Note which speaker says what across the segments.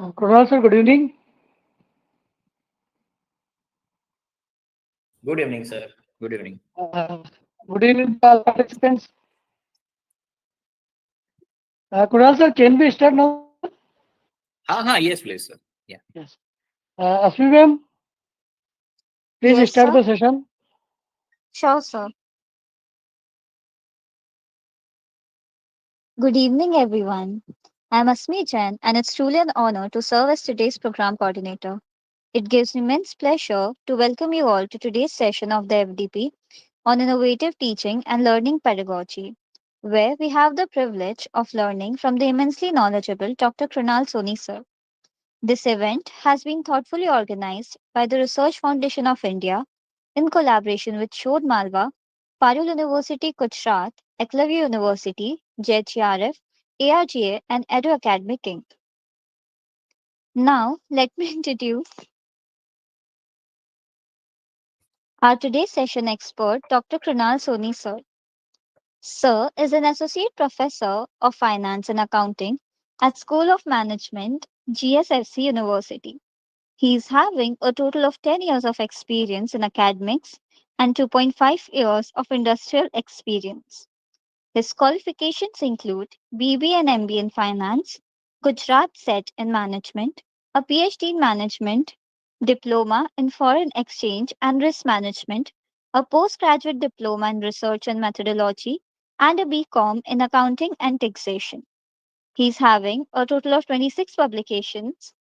Speaker 1: Kunal sir, good evening.
Speaker 2: Good evening, sir. Good evening.
Speaker 1: Good evening to all participants. Kunal sir, can we start now, sir?
Speaker 2: Yes, please, sir. Yeah.
Speaker 1: Yes. Asmi ma'am, please
Speaker 3: Yes,
Speaker 1: start
Speaker 3: sir.
Speaker 1: the session.
Speaker 3: Sure, sir. Good evening, everyone. I'm Asmi Jain, and it's truly an honor to serve as today's program coordinator. It gives me immense pleasure to welcome you all to today's session of the FDP on innovative teaching and learning pedagogy, where we have the privilege of learning from the immensely knowledgeable Dr. Krunal Soni, sir. This event has been thoughtfully organized by the Research Foundation of India in collaboration with Shodh Malwa, Parul University Gujarat, Eklavya University, JHRF, ARGA, and Edu Academic Inc. Now, let me introduce our today's session expert, Dr. Krunal Soni, sir. Sir is an associate professor of finance and accounting at School of Management, GSFC University. He is having a total of 10 years of experience in academics and 2.5 years of industrial experience. His qualifications include BBA and MBA in finance, Gujarat SET in management, a PhD in management, diploma in foreign exchange and risk management, a postgraduate diploma in research and methodology, and a BCom in accounting and taxation. He's having a total of 26 publications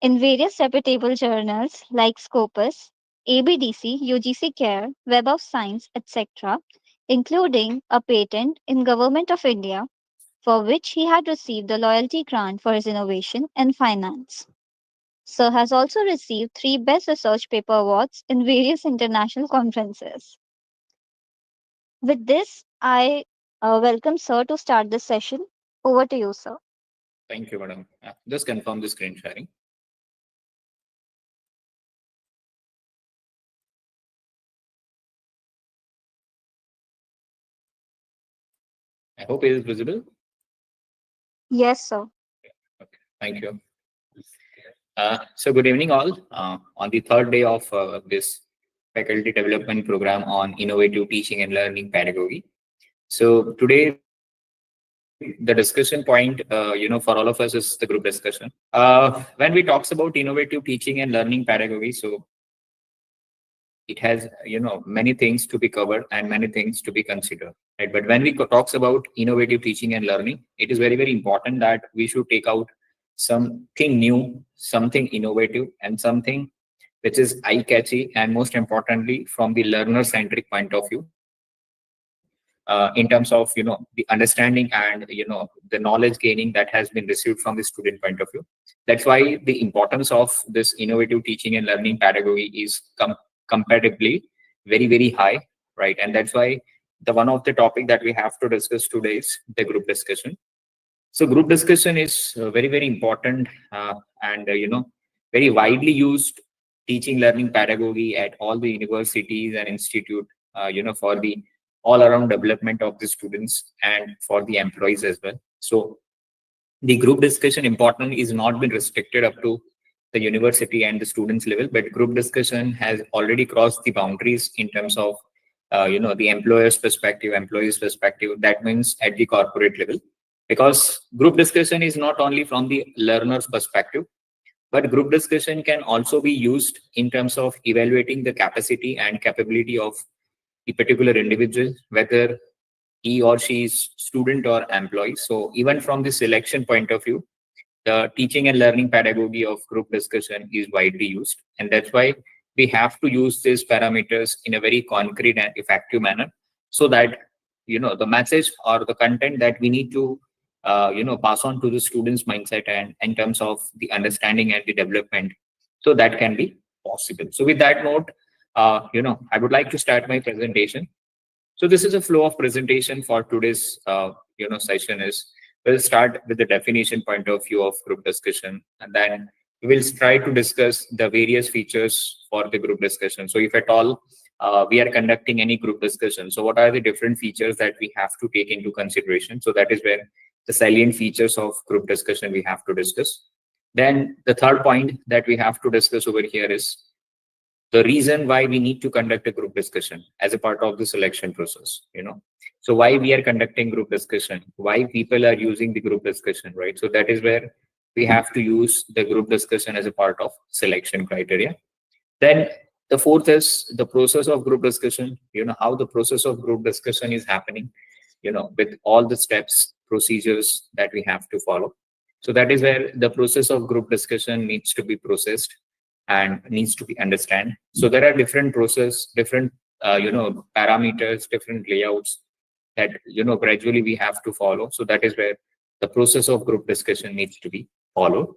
Speaker 3: in various reputable journals like Scopus, ABDC, UGC-CARE, Web of Science, etc., including a patent in Government of India for which he had received the loyalty grant for his innovation in finance. Sir has also received 3 Best Research Paper Awards in various international conferences. With this, I welcome Sir to start this session. Over to you, sir.
Speaker 2: Thank you, madam. Just confirm the screen sharing. I hope it is visible.
Speaker 3: Yes, sir.
Speaker 2: Okay. Thank you. So good evening, all. On the third day of this faculty development program on innovative teaching and learning pedagogy. So today, the discussion point, for all of us is the group discussion. When we talks about innovative teaching and learning pedagogy, so it has many things to be covered and many things to be considered, right? But when we talks about innovative teaching and learning, it is very important that we should take out something new, something innovative, and something which is eye catchy, and most importantly from the learner centric point of view, in terms of the understanding and the knowledge gaining that has been received from the student point of view. That's why the importance of this innovative teaching and learning pedagogy is comparatively very high, right? And that's why the one of the topic that we have to discuss today is the group discussion. So group discussion is very important, and very widely used teaching learning pedagogy at all the universities and institute, for the all around development of the students and for the employees as well. So the group discussion important is not been restricted up to the university and the students level, but group discussion has already crossed the boundaries in terms of the employer's perspective, employees perspective. That means at the corporate level, because group discussion is not only from the learner's perspective, but group discussion can also be used in terms of evaluating the capacity and capability of the particular individual, whether he or she is student or employee. So even from the selection point of view, the teaching and learning pedagogy of group discussion is widely used. And that's why we have to use these parameters in a very concrete and effective manner, so that the message or the content that we need to pass on to the students mindset and in terms of the understanding and the development, so that can be possible. So with that note, I would like to start my presentation. So this is a flow of presentation for today's session. Is we'll start with the definition point of view of group discussion, and then we'll try to discuss the various features for the group discussion. So if at all we are conducting any group discussion, so what are the different features that we have to take into consideration? So that is where the salient features of group discussion we have to discuss. Then the third point that we have to discuss over here is the reason why we need to conduct a group discussion as a part of the selection process. So why we are conducting group discussion, why people are using the group discussion, right? So that is where we have to use the group discussion as a part of selection criteria. Then the fourth is the process of group discussion, how the process of group discussion is happening, with all the steps, procedures that we have to follow. So that is where the process of group discussion needs to be processed and needs to be understand. So there are different process, different, parameters, different layouts that, gradually we have to follow. So that is where the process of group discussion needs to be followed.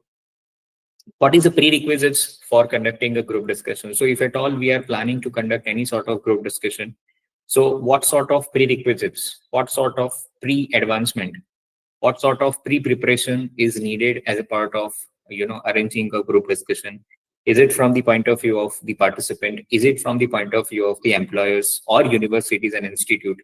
Speaker 2: What is the prerequisites for conducting a group discussion? So if at all we are planning to conduct any sort of group discussion, so what sort of prerequisites, what sort of pre-advancement, what sort of pre-preparation is needed as a part of, arranging a group discussion? Is it from the point of view of the participant? Is it from the point of view of the employers or universities and institute?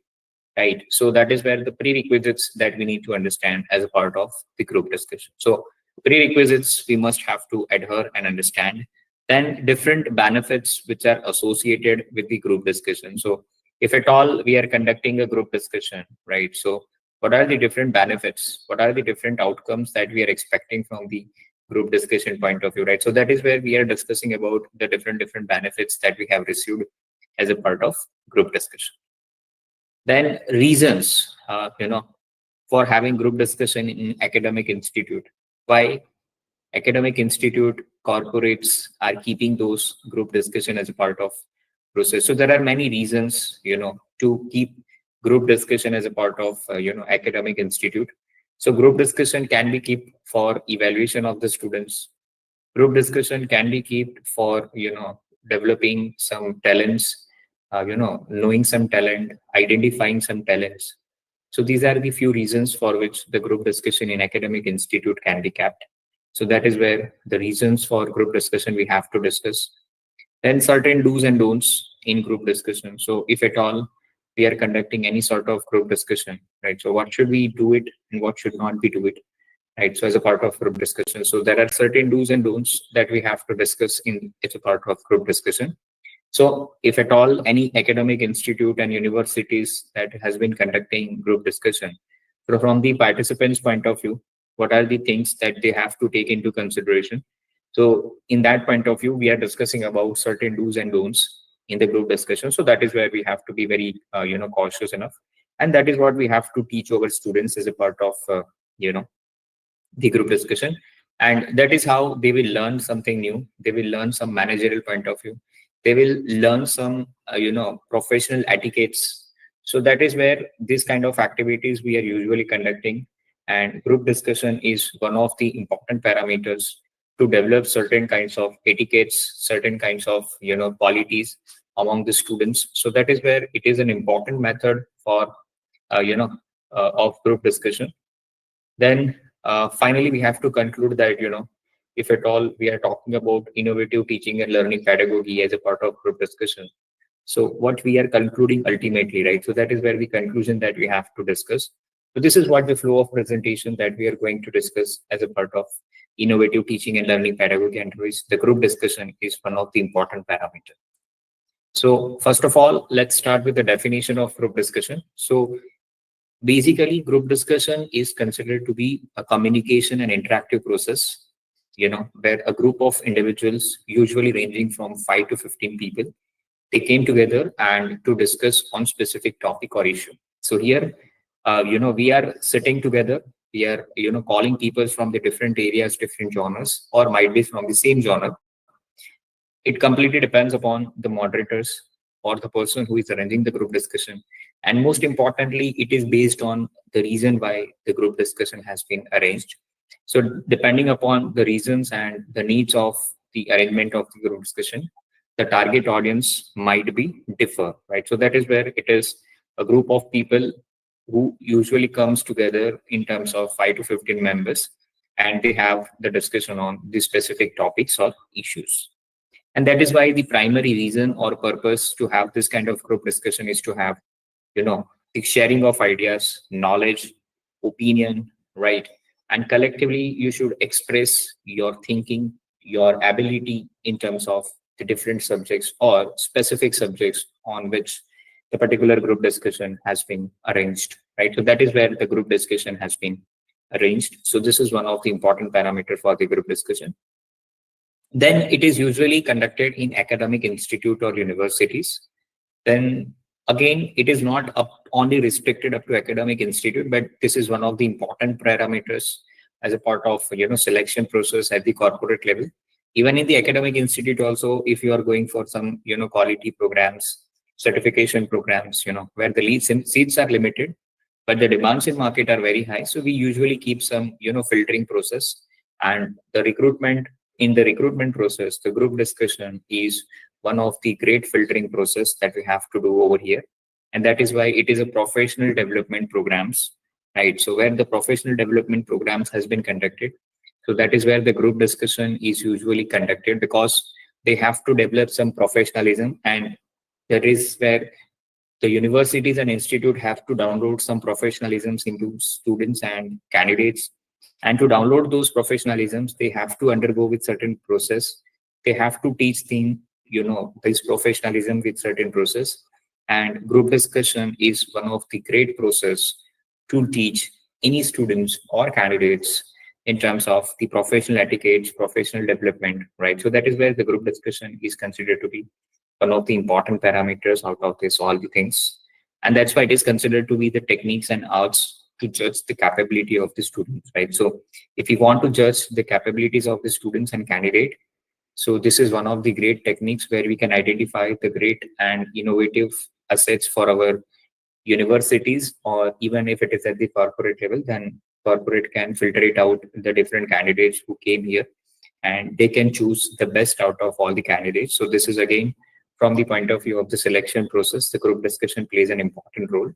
Speaker 2: Right. So that is where the prerequisites that we need to understand as a part of the group discussion. So prerequisites we must have to adhere and understand. Then different benefits which are associated with the group discussion. So if at all we are conducting a group discussion, right? So what are the different benefits? What are the different outcomes that we are expecting from the group discussion point of view, right? So that is where we are discussing about the different benefits that we have received as a part of group discussion. Then reasons, for having group discussion in academic institute. Why academic institute corporates are keeping those group discussion as a part of process? So there are many reasons, to keep group discussion as a part of, academic institute. So group discussion can be kept for evaluation of the students. Group discussion can be kept for, developing some talents, knowing some talent, identifying some talents. So these are the few reasons for which the group discussion in academic institute can be kept. So that is where the reasons for group discussion we have to discuss. Then certain do's and don'ts in group discussion. So if at all we are conducting any sort of group discussion, right? So what should we do it and what should not be do it, right? So as a part of group discussion. So there are certain do's and don'ts that we have to discuss in as a part of group discussion. So if at all any academic institute and universities that has been conducting group discussion, so from the participants' point of view, what are the things that they have to take into consideration? So in that point of view, we are discussing about certain do's and don'ts in the group discussion. So that is where we have to be very, cautious enough. And that is what we have to teach our students as a part of, the group discussion. And that is how they will learn something new. They will learn some managerial point of view. They will learn some, professional etiquettes. So that is where this kind of activities we are usually conducting. And group discussion is one of the important parameters to develop certain kinds of etiquettes, certain kinds of, qualities among the students. So that is where it is an important method for, of group discussion. Then finally, we have to conclude that, if at all we are talking about innovative teaching and learning pedagogy as a part of group discussion, so what we are concluding ultimately, right? So that is where the conclusion that we have to discuss. So this is what the flow of presentation that we are going to discuss as a part of innovative teaching and learning pedagogy, and which the group discussion is one of the important parameters. So first of all, let's start with the definition of group discussion. So basically, group discussion is considered to be a communication and interactive process, where a group of individuals, usually ranging from 5 to 15 people, they came together and to discuss on specific topic or issue. So here, we are sitting together. We are, calling people from the different areas, different genres, or might be from the same genre. It completely depends upon the moderators or the person who is arranging the group discussion. And most importantly, it is based on the reason why the group discussion has been arranged. So depending upon the reasons and the needs of the arrangement of the group discussion, the target audience might be differ, right? So that is where it is a group of people who usually comes together in terms of 5 to 15 members, and they have the discussion on the specific topics or issues. And that is why the primary reason or purpose to have this kind of group discussion is to have, the sharing of ideas, knowledge, opinion, right? and collectively you should express your thinking, your ability in terms of the different subjects or specific subjects on which the particular group discussion has been arranged, right? So that is where the group discussion has been arranged. So this is one of the important parameters for the group discussion. Then it is usually conducted in academic institute or universities. Then again, it is not only restricted up to academic institute, but this is one of the important parameters as a part of selection process at the corporate level. Even in the academic institute also, if you are going for some quality programs, certification programs, where the seats are limited, but the demands in market are very high. So we usually keep some filtering process, and the recruitment in the recruitment process, the group discussion is one of the great filtering process that we have to do over here. And that is why it is a professional development programs, right? So where the professional development programs has been conducted, so that is where the group discussion is usually conducted, because they have to develop some professionalism, and that is where the universities and institute have to download some professionalisms into students and candidates. And to download those professionalisms, they have to undergo with certain process. They have to teach them this professionalism with certain process. And group discussion is one of the great process to teach any students or candidates in terms of the professional etiquette, professional development, right? So that is where the group discussion is considered to be one of the important parameters out of this all the things. And that's why it is considered to be the techniques and arts to judge the capability of the students, right? So if you want to judge the capabilities of the students and candidate, so this is one of the great techniques where we can identify the great and innovative assets for our universities, or even if it is at the corporate level, then corporate can filter it out the different candidates who came here, and they can choose the best out of all the candidates. So this is again from the point of view of the selection process, the group discussion plays an important role.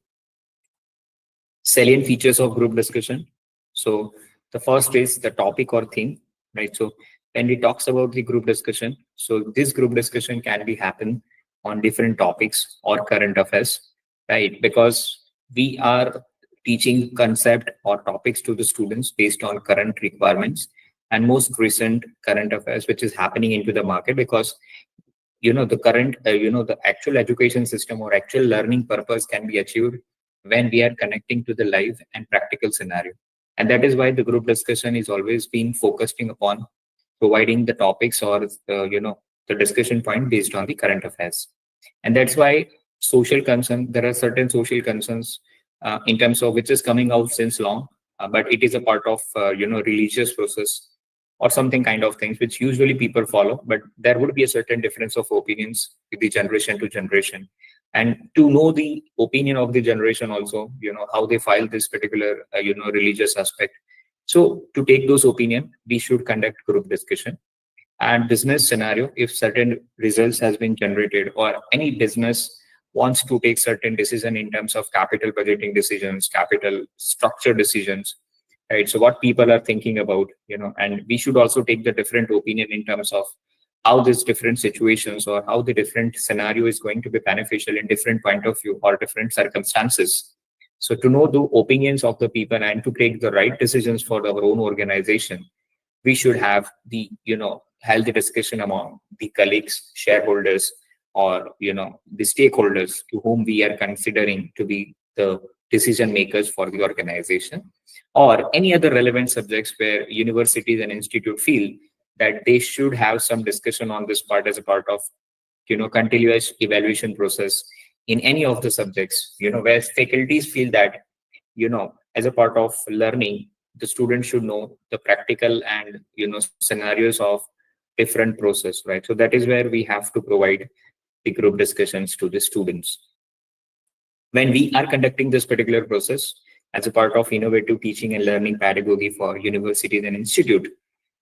Speaker 2: Salient features of group discussion. So the first is the topic or theme, right? So when we talks about the group discussion, so this group discussion can be happen on different topics or current affairs, right? Because we are teaching concept or topics to the students based on current requirements and most recent current affairs which is happening into the market. Because the current the actual education system or actual learning purpose can be achieved when we are connecting to the live and practical scenario. And that is why the group discussion is always been focusing upon providing the topics or the discussion point based on the current affairs. And that's why social concern, there are certain social concerns in terms of which is coming out since long, but it is a part of religious process or something kind of things which usually people follow, but there would be a certain difference of opinions with the generation to generation. And to know the opinion of the generation also, how they file this particular religious aspect. So to take those opinion, we should conduct group discussion. And business scenario, if certain results has been generated or any business wants to take certain decision in terms of capital budgeting decisions, capital structure decisions, right? So what people are thinking about, and we should also take the different opinion in terms of how these different situations or how the different scenario is going to be beneficial in different point of view or different circumstances. So to know the opinions of the people and to take the right decisions for our own organization, we should have the healthy discussion among the colleagues, shareholders, or the stakeholders to whom we are considering to be the decision makers for the organization, or any other relevant subjects where universities and institute feel that they should have some discussion on this part as a part of continuous evaluation process in any of the subjects, where faculties feel that as a part of learning, the student should know the practical and scenarios of different process, right? So that is where we have to provide the group discussions to the students. When we are conducting this particular process as a part of innovative teaching and learning pedagogy for universities and institute,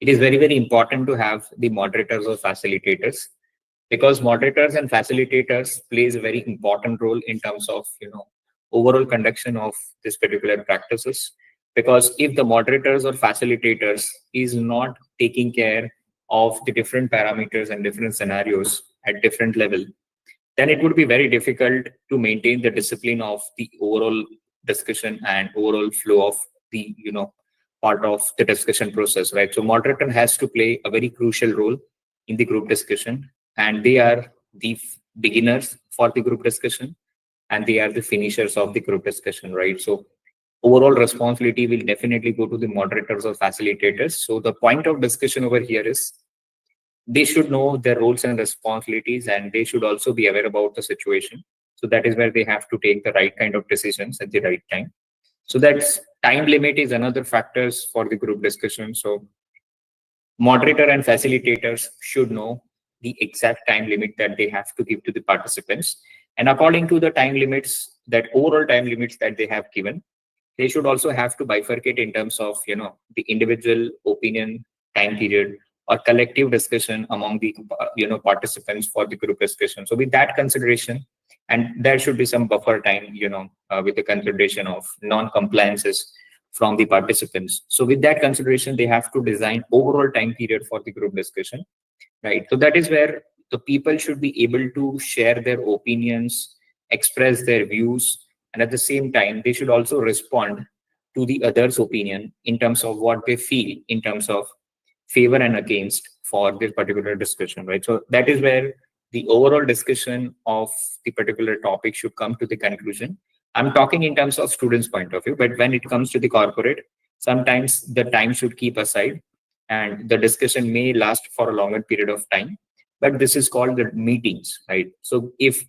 Speaker 2: it is very, very important to have the moderators or facilitators, because moderators and facilitators plays a very important role in terms of overall conduction of this particular practices. Because if the moderators or facilitators is not taking care of the different parameters and different scenarios at different level, then it would be very difficult to maintain the discipline of the overall discussion and overall flow of the part of the discussion process, right? So moderator has to play a very crucial role in the group discussion, and they are the beginners for the group discussion, and they are the finishers of the group discussion, right? So overall responsibility will definitely go to the moderators or facilitators. So the point of discussion over here is they should know their roles and responsibilities, and they should also be aware about the situation. So that is where they have to take the right kind of decisions at the right time. So that's time limit is another factors for the group discussion. So moderator and facilitators should know the exact time limit that they have to give to the participants. And according to the time limits, that overall time limits that they have given, they should also have to bifurcate in terms of, the individual opinion time period or collective discussion among the, participants for the group discussion. So with that consideration, and there should be some buffer time, with the consideration of non-compliances from the participants. So with that consideration, they have to design overall time period for the group discussion, right? So that is where the people should be able to share their opinions, express their views, and at the same time, they should also respond to the other's opinion in terms of what they feel in terms of favor and against for this particular discussion, right? So that is where the overall discussion of the particular topic should come to the conclusion. I'm talking in terms of students' point of view, but when it comes to the corporate, sometimes the time should keep aside and the discussion may last for a longer period of time. But this is called the meetings, right? So if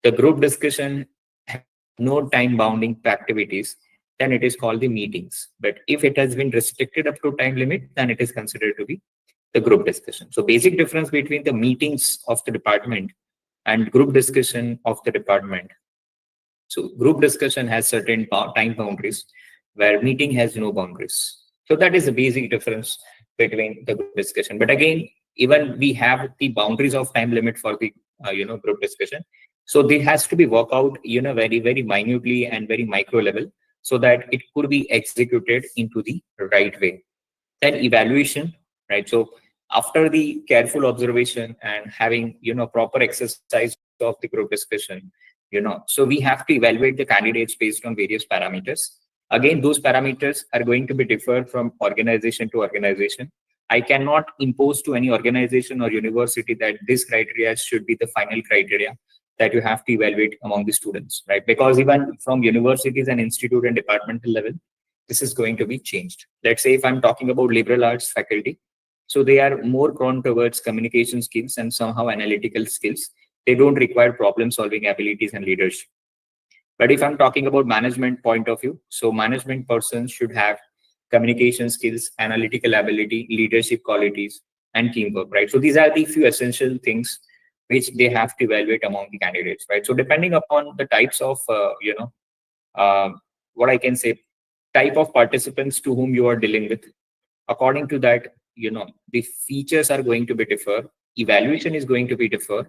Speaker 2: the group discussion has no time bounding activities, then it is called the meetings. But if it has been restricted up to time limit, then it is considered to be the group discussion. So basic difference between the meetings of the department and group discussion of the department. So group discussion has certain time boundaries where meeting has no boundaries. So that is the basic difference between the group discussion. But again, even we have the boundaries of time limit for the group discussion. So there has to be worked out very, very minutely and very micro level so that it could be executed into the right way. Then evaluation, right? So after the careful observation and having proper exercise of the group discussion, so we have to evaluate the candidates based on various parameters. Again, those parameters are going to be different from organization to organization. I cannot impose to any organization or university that this criteria should be the final criteria that you have to evaluate among the students, right? Because even from universities and institute and departmental level, this is going to be changed. Let's say if I'm talking about liberal arts faculty, so they are more prone towards communication skills and somehow analytical skills. They don't require problem solving abilities and leadership. But if I'm talking about management point of view, so management persons should have communication skills, analytical ability, leadership qualities, and teamwork, right? So these are the few essential things which they have to evaluate among the candidates, right? So depending upon the types of, what I can say, type of participants to whom you are dealing with, according to that, the features are going to be differ, evaluation is going to be differ,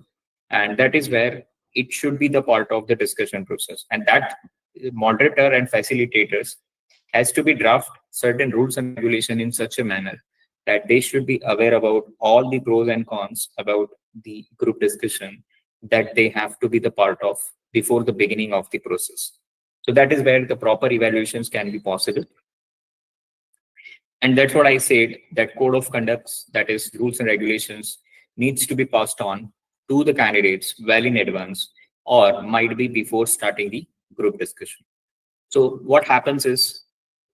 Speaker 2: and that is where it should be the part of the discussion process. And that moderator and facilitators has to be draft certain rules and regulation in such a manner that they should be aware about all the pros and cons about the group discussion that they have to be the part of before the beginning of the process. So that is where the proper evaluations can be possible. And that's what I said, that code of conducts, that is rules and regulations, needs to be passed on to the candidates well in advance or might be before starting the group discussion. So what happens is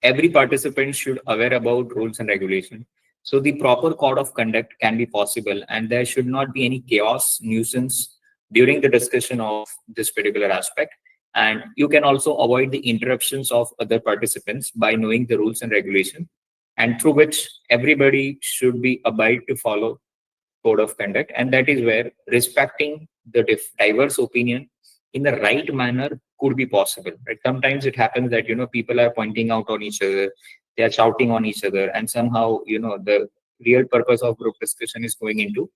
Speaker 2: every participant should aware about rules and regulation. So the proper code of conduct can be possible and there should not be any chaos, nuisance during the discussion of this particular aspect. And you can also avoid the interruptions of other participants by knowing the rules and regulation, and through which everybody should be abide to follow code of conduct. And that is where respecting the diverse opinion in the right manner could be possible, right? Sometimes it happens that people are pointing out on each other, they are shouting on each other, and somehow the real purpose of group discussion is going into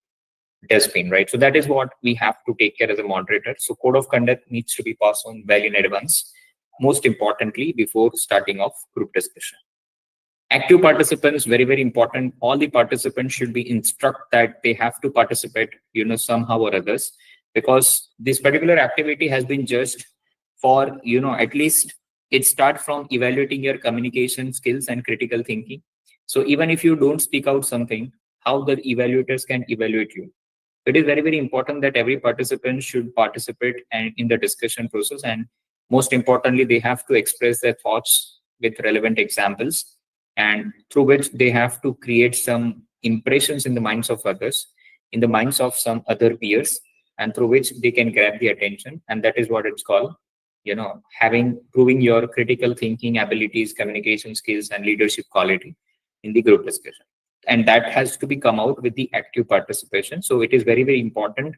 Speaker 2: dustbin, right? So that is what we have to take care as a moderator. So code of conduct needs to be passed on well in advance, most importantly before starting off group discussion. Active participants, very, very important. All the participants should be instructed that they have to participate, somehow or others, because this particular activity has been judged for, at least it starts from evaluating your communication skills and critical thinking. So even if you don't speak out something, how the evaluators can evaluate you. It is very, very important that every participant should participate and in the discussion process, and most importantly, they have to express their thoughts with relevant examples, and through which they have to create some impressions in the minds of others, in the minds of some other peers, and through which they can grab the attention. And that is what it's called, having proving your critical thinking abilities, communication skills, and leadership quality in the group discussion. And that has to be come out with the active participation. So it is very, very important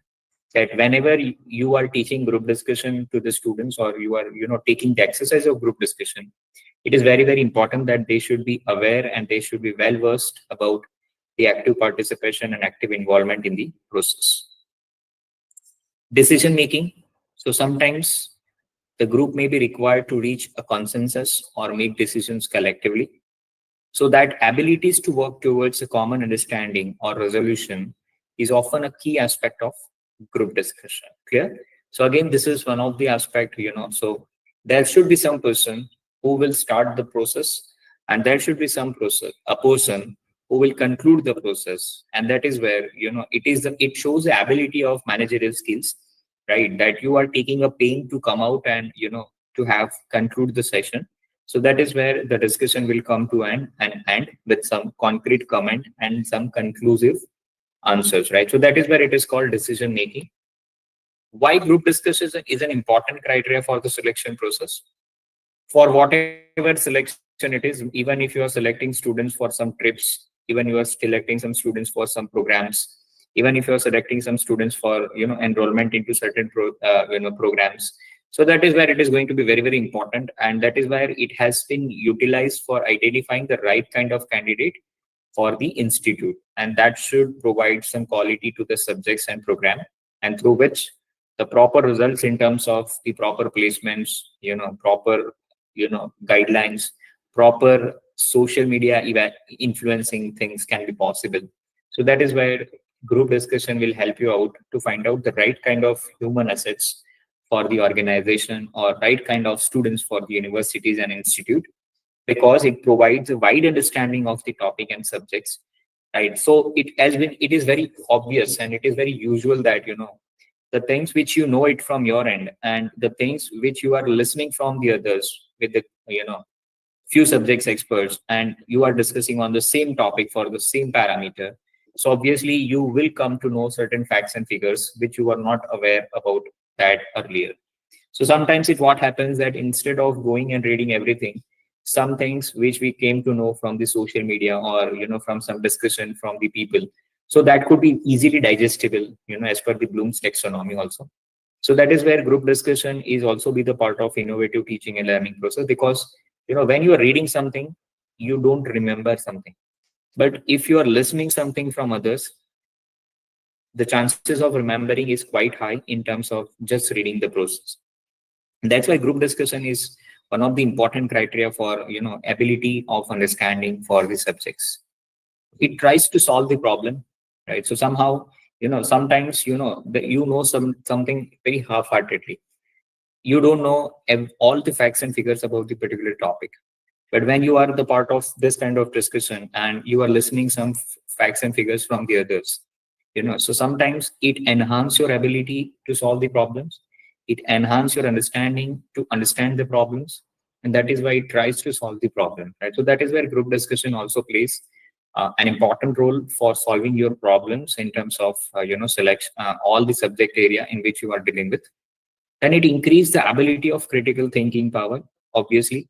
Speaker 2: that whenever you are teaching group discussion to the students, or you are taking the exercise of group discussion, it is very, very important that they should be aware and they should be well versed about the active participation and active involvement in the process. Decision making. So sometimes the group may be required to reach a consensus or make decisions collectively. So that abilities to work towards a common understanding or resolution is often a key aspect of group discussion. Clear? So again, this is one of the aspect, so there should be some person who will start the process, and there should be a person who will conclude the process. And that is where, it shows the ability of managerial skills, right? That you are taking a pain to come out and, to have conclude the session. So that is where the discussion will come to an end with some concrete comment and some conclusive answers, right? So that is where it is called decision making. Why group discussion is an important criteria for the selection process? For whatever selection it is, even if you are selecting students for some trips, even you are selecting some students for some programs, even if you are selecting some students for enrollment into certain programs. So that is where it is going to be very, very important, and that is where it has been utilized for identifying the right kind of candidate for the institute, and that should provide some quality to the subjects and program, and through which the proper results in terms of the proper placements, proper guidelines, proper social media influencing things can be possible. So that is where group discussion will help you out to find out the right kind of human assets for the organization, or right kind of students for the universities and institute, because it provides a wide understanding of the topic and subjects, right? So it is very obvious and it is very usual that the things which it from your end, and the things which you are listening from the others with the few subjects experts, and you are discussing on the same topic for the same parameter. So obviously you will come to know certain facts and figures which you were not aware about that earlier. So sometimes what happens that instead of going and reading everything, some things which we came to know from the social media, or from some discussion from the people, so that could be easily digestible, as per the Bloom's taxonomy also. So that is where group discussion is also be the part of innovative teaching and learning process, because when you are reading something, you don't remember something, but if you are listening something from others, the chances of remembering is quite high in terms of just reading the process. That's why group discussion is one of the important criteria for ability of understanding for the subjects. It tries to solve the problem, right? So somehow sometimes that something very half-heartedly, you don't know all the facts and figures about the particular topic. But when you are the part of this kind of discussion and you are listening some facts and figures from the others, so sometimes it enhances your ability to solve the problems. It enhances your understanding to understand the problems, and that is why it tries to solve the problem, right? So that is where group discussion also plays an important role for solving your problems in terms of selection, all the subject area in which you are dealing with. Then it increases the ability of critical thinking power. Obviously,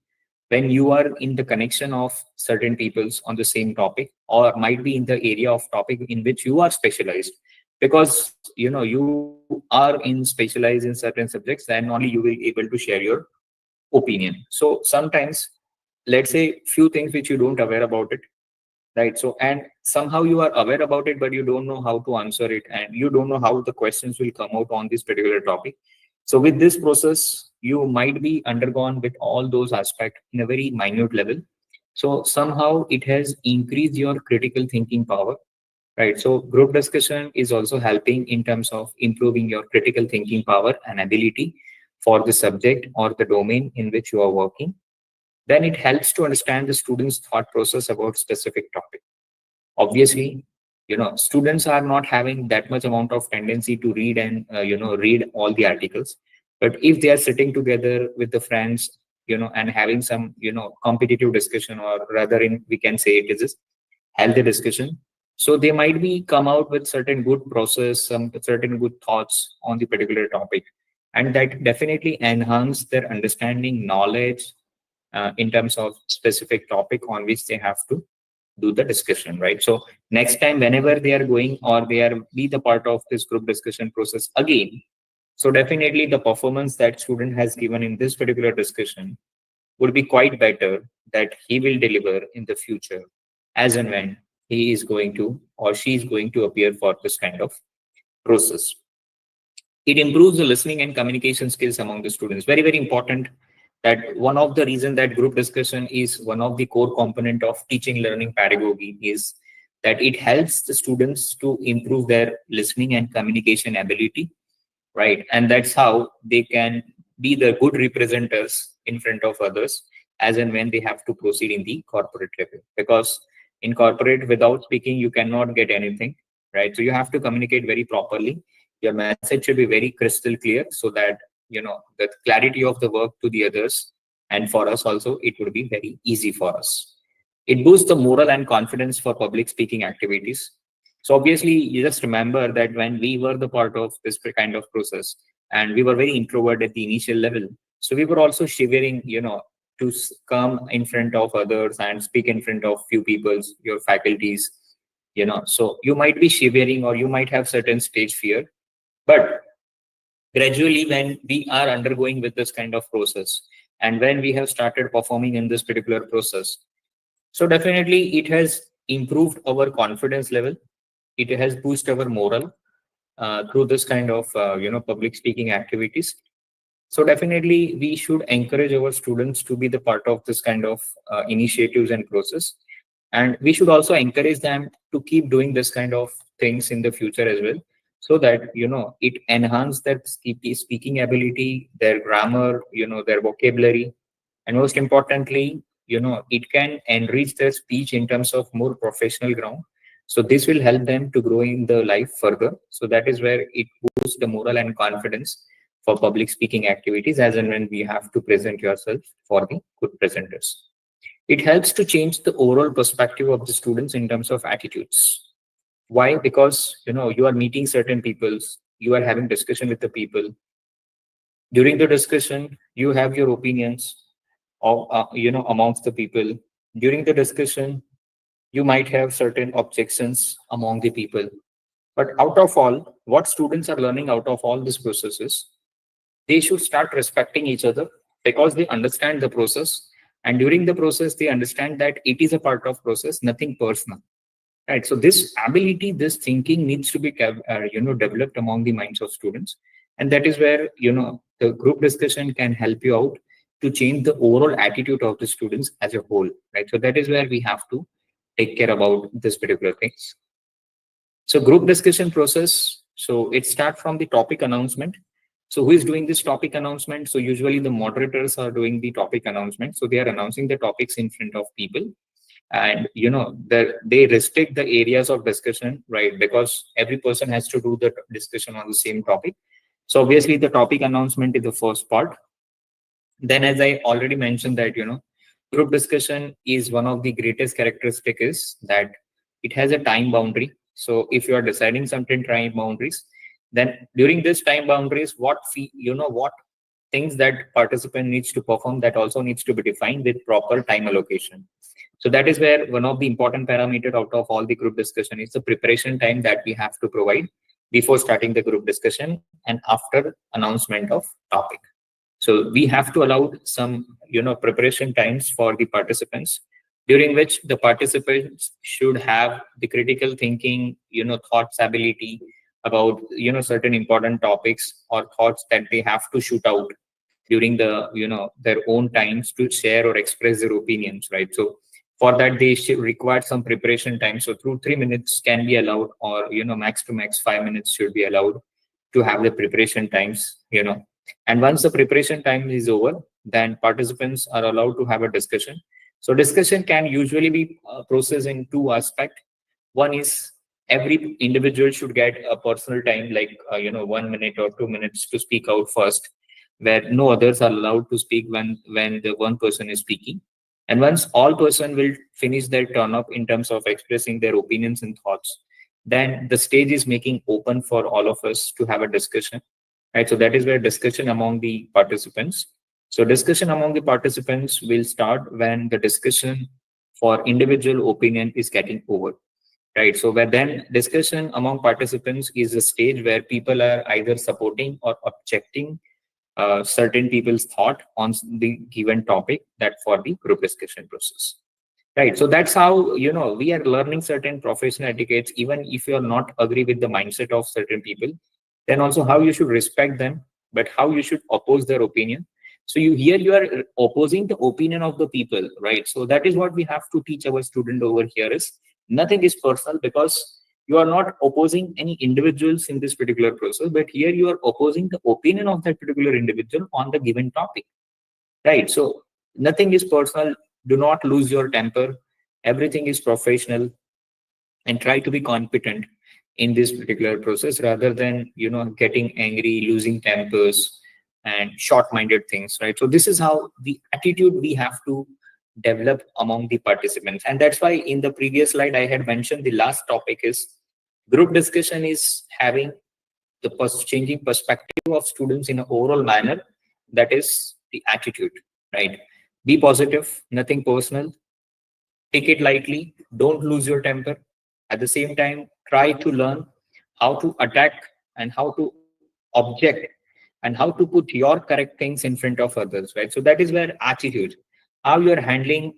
Speaker 2: when you are in the connection of certain peoples on the same topic, or might be in the area of topic in which you are specialized, because you are in specialized in certain subjects, then only you will able to share your opinion. So sometimes, let's say few things which you don't aware about it, right? So, and somehow you are aware about it, but you don't know how to answer it, and you don't know how the questions will come out on this particular topic. So with this process, you might be undergone with all those aspects in a very minute level. So somehow it has increased your critical thinking power, right? So group discussion is also helping in terms of improving your critical thinking power and ability for the subject or the domain in which you are working, then it helps to understand the student's thought process about specific topic. Obviously, students are not having that much amount of tendency to read and read all the articles. But if they are sitting together with the friends, and having some competitive discussion, or rather, in we can say it is a healthy discussion, so they might be come out with certain good process, some certain good thoughts on the particular topic, and that definitely enhance their understanding, knowledge, in terms of specific topic on which they have to do the discussion, right? So next time, whenever they are going or they are be the part of this group discussion process again, so definitely the performance that student has given in this particular discussion would be quite better that he will deliver in the future, as and when he is going to or she is going to appear for this kind of process. It improves the listening and communication skills among the students. Very, very important that one of the reason that group discussion is one of the core component of teaching learning pedagogy is that it helps the students to improve their listening and communication ability, right? And that's how they can be the good representatives in front of others, as and when they have to proceed in the corporate level. Because in corporate, without speaking, you cannot get anything, right? So you have to communicate very properly. Your message should be very crystal clear, so that the clarity of the work to the others, and for us also, it would be very easy for us. It boosts the moral and confidence for public speaking activities. So obviously, you just remember that when we were the part of this kind of process, and we were very introvert at the initial level, so we were also shivering, to come in front of others and speak in front of few people, your faculties, So you might be shivering, or you might have certain stage fear, but gradually, when we are undergoing with this kind of process, and when we have started performing in this particular process, so definitely it has improved our confidence level. It has boosted our moral through this kind of public speaking activities. So definitely we should encourage our students to be the part of this kind of initiatives and process, and we should also encourage them to keep doing this kind of things in the future as well, so that it enhance their speaking ability, their grammar, their vocabulary, and most importantly, it can enrich their speech in terms of more professional ground. So this will help them to grow in the life further. So that is where it boosts the moral and confidence for public speaking activities, as and when we have to present yourself for the good presenters. It helps to change the overall perspective of the students in terms of attitudes. Why? Because you are meeting certain peoples, you are having discussion with the people. During the discussion, you have your opinions of amongst the people. During the discussion, you might have certain objections among the people. But out of all, what students are learning out of all these processes, they should start respecting each other, because they understand the process, and during the process they understand that it is a part of process, nothing personal, right? So this ability, this thinking needs to be developed among the minds of students, and that is where the group discussion can help you out to change the overall attitude of the students as a whole, right? So that is where we have to take care about this particular things. So group discussion process, so it starts from the topic announcement. So who is doing this topic announcement? So usually the moderators are doing the topic announcement. So they are announcing the topics in front of people, and they restrict the areas of discussion, right? Because every person has to do the discussion on the same topic. So obviously the topic announcement is the first part. Then, as I already mentioned, that group discussion is one of the greatest characteristic is that it has a time boundary. So if you are deciding certain time boundaries, then during this time boundaries, what things that participant needs to perform, that also needs to be defined with proper time allocation. So that is where one of the important parameter out of all the group discussion is the preparation time that we have to provide before starting the group discussion and after announcement of topic. So we have to allow some, preparation times for the participants, during which the participants should have the critical thinking, thoughts ability about, certain important topics or thoughts that they have to shoot out during the, their own times to share or express their opinions, right? So for that, they should require some preparation time. So through 3 minutes can be allowed, or, max to max 5 minutes should be allowed to have the preparation times, And once the preparation time is over, then participants are allowed to have a discussion. So discussion can usually be processed in two aspects. One is every individual should get a personal time, like 1 minute or 2 minutes to speak out first, where no others are allowed to speak when the one person is speaking. And once all person will finish their turn up in terms of expressing their opinions and thoughts, then the stage is making open for all of us to have a discussion. Right, so that is where discussion among the participants. So discussion among the participants will start when the discussion for individual opinion is getting over. Right, so where then discussion among participants is a stage where people are either supporting or objecting certain people's thought on the given topic, that for the group discussion process. Right, so that's how we are learning certain professional etiquettes. Even if you are not agree with the mindset of certain people, then also how you should respect them, but how you should oppose their opinion. So you are opposing the opinion of the people, right? So that is what we have to teach our student over here is nothing is personal, because you are not opposing any individuals in this particular process, but here you are opposing the opinion of that particular individual on the given topic, right? So nothing is personal. Do not lose your temper. Everything is professional, and try to be competent in this particular process rather than getting angry, losing tempers, and short-minded things, right? So this is how the attitude we have to develop among the participants. And that's why in the previous slide I had mentioned the last topic is group discussion is having the changing perspective of students in an overall manner. That is the attitude, right? Be positive, nothing personal. Take it lightly. Don't lose your temper. At the same time, try to learn how to attack and how to object and how to put your correct things in front of others, right? So that is where attitude, how you're handling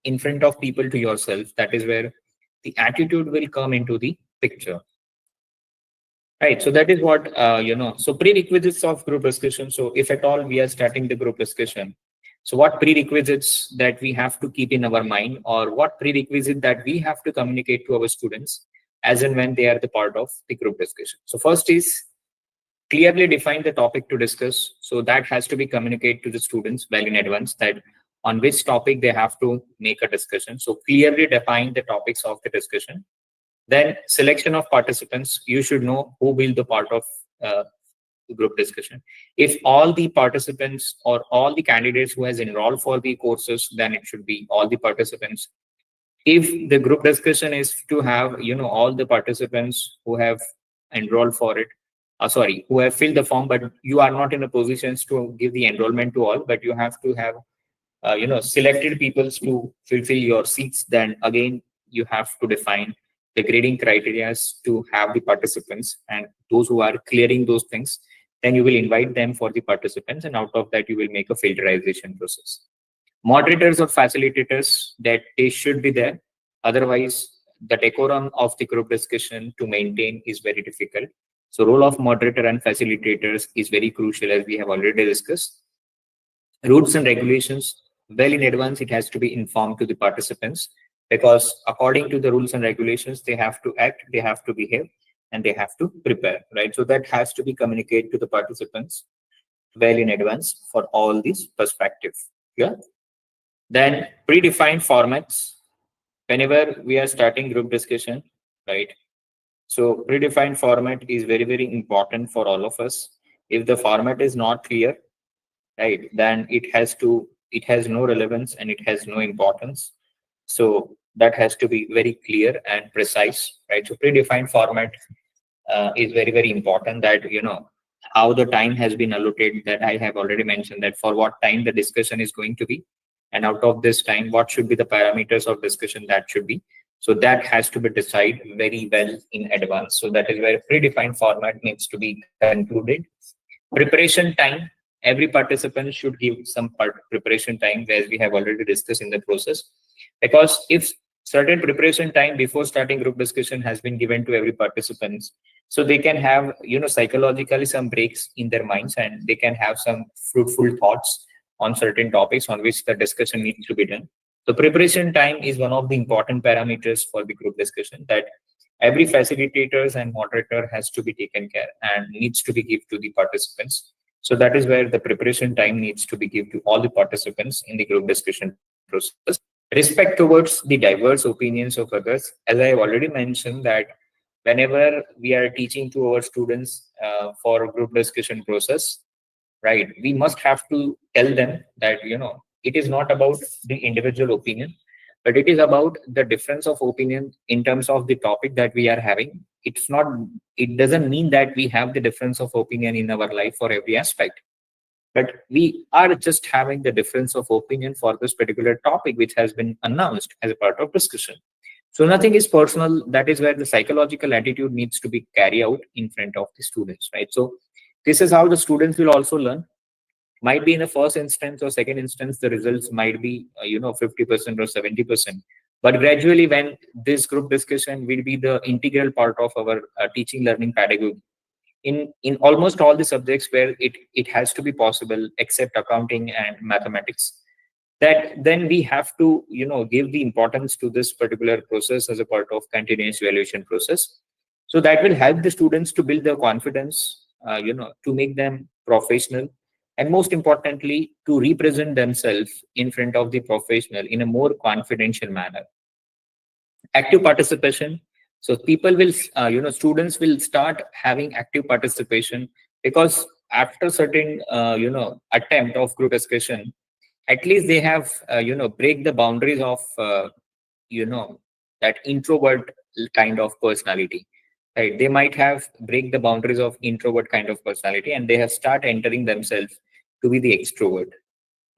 Speaker 2: in front of people to yourself, that is where the attitude will come into the picture. Right. So that is what, so prerequisites of group discussion. So if at all we are starting the group discussion, so what prerequisites that we have to keep in our mind, or what prerequisite that we have to communicate to our students as and when they are the part of the group discussion. So first is clearly define the topic to discuss. So that has to be communicated to the students well in advance, that on which topic they have to make a discussion. So clearly define the topics of the discussion. Then selection of participants. You should know who will be part of the group discussion. If all the participants or all the candidates who has enrolled for the courses, then it should be all the participants. If the group discussion is to have all the participants who have enrolled for it, sorry, who have filled the form, but you are not in a position to give the enrollment to all, but you have to have selected people to fulfill your seats, then again you have to define the grading criteria to have the participants, and those who are clearing those things, then you will invite them for the participants, and out of that you will make a filterization process. Moderators or facilitators, that they should be there, otherwise the decorum of the group discussion to maintain is very difficult. So role of moderator and facilitators is very crucial, as we have already discussed. Rules and regulations, well in advance it has to be informed to the participants, because according to the rules and regulations they have to act, they have to behave, and they have to prepare, right? So that has to be communicated to the participants well in advance for all these perspectives. Yeah. Then predefined formats. Whenever we are starting group discussion, right? So predefined format is very, very important for all of us. If the format is not clear, right, then it has no relevance and it has no importance. So that has to be very clear and precise, right? So predefined format is very, very important, that how the time has been allocated, that I have already mentioned, that for what time the discussion is going to be, and out of this time what should be the parameters of discussion that should be. So that has to be decided very well in advance. So that is where predefined format needs to be concluded. Preparation time. Every participant should give some preparation time, as we have already discussed in the process, because if certain preparation time before starting group discussion has been given to every participant, so they can have psychologically some breaks in their minds, and they can have some fruitful thoughts on certain topics on which the discussion needs to be done. So preparation time is one of the important parameters for the group discussion, that every facilitators and moderator has to be taken care and needs to be given to the participants. So that is where the preparation time needs to be given to all the participants in the group discussion process. Respect towards the diverse opinions of others. As I have already mentioned that whenever we are teaching to our students for group discussion process, right, we must have to tell them that it is not about the individual opinion, but it is about the difference of opinion in terms of the topic that we are having. It doesn't mean that we have the difference of opinion in our life for every aspect, but we are just having the difference of opinion for this particular topic which has been announced as a part of discussion. So nothing is personal. That is where the psychological attitude needs to be carried out in front of the students, right? So this is how the students will also learn. Might be in the first instance or second instance the results might be 50% or 70%, but gradually when this group discussion will be the integral part of our teaching learning pedagogy in almost all the subjects where it has to be possible except accounting and mathematics, that then we have to give the importance to this particular process as a part of continuous evaluation process. So that will help the students to build their confidence, to make them professional, and most importantly to represent themselves in front of the professional in a more confidential manner. Active participation. So people will students will start having active participation, because after certain attempt of group discussion, at least they have break the boundaries of you know that introvert kind of personality, right? They might have break the boundaries of introvert kind of personality, and they have start entering themselves to be the extrovert,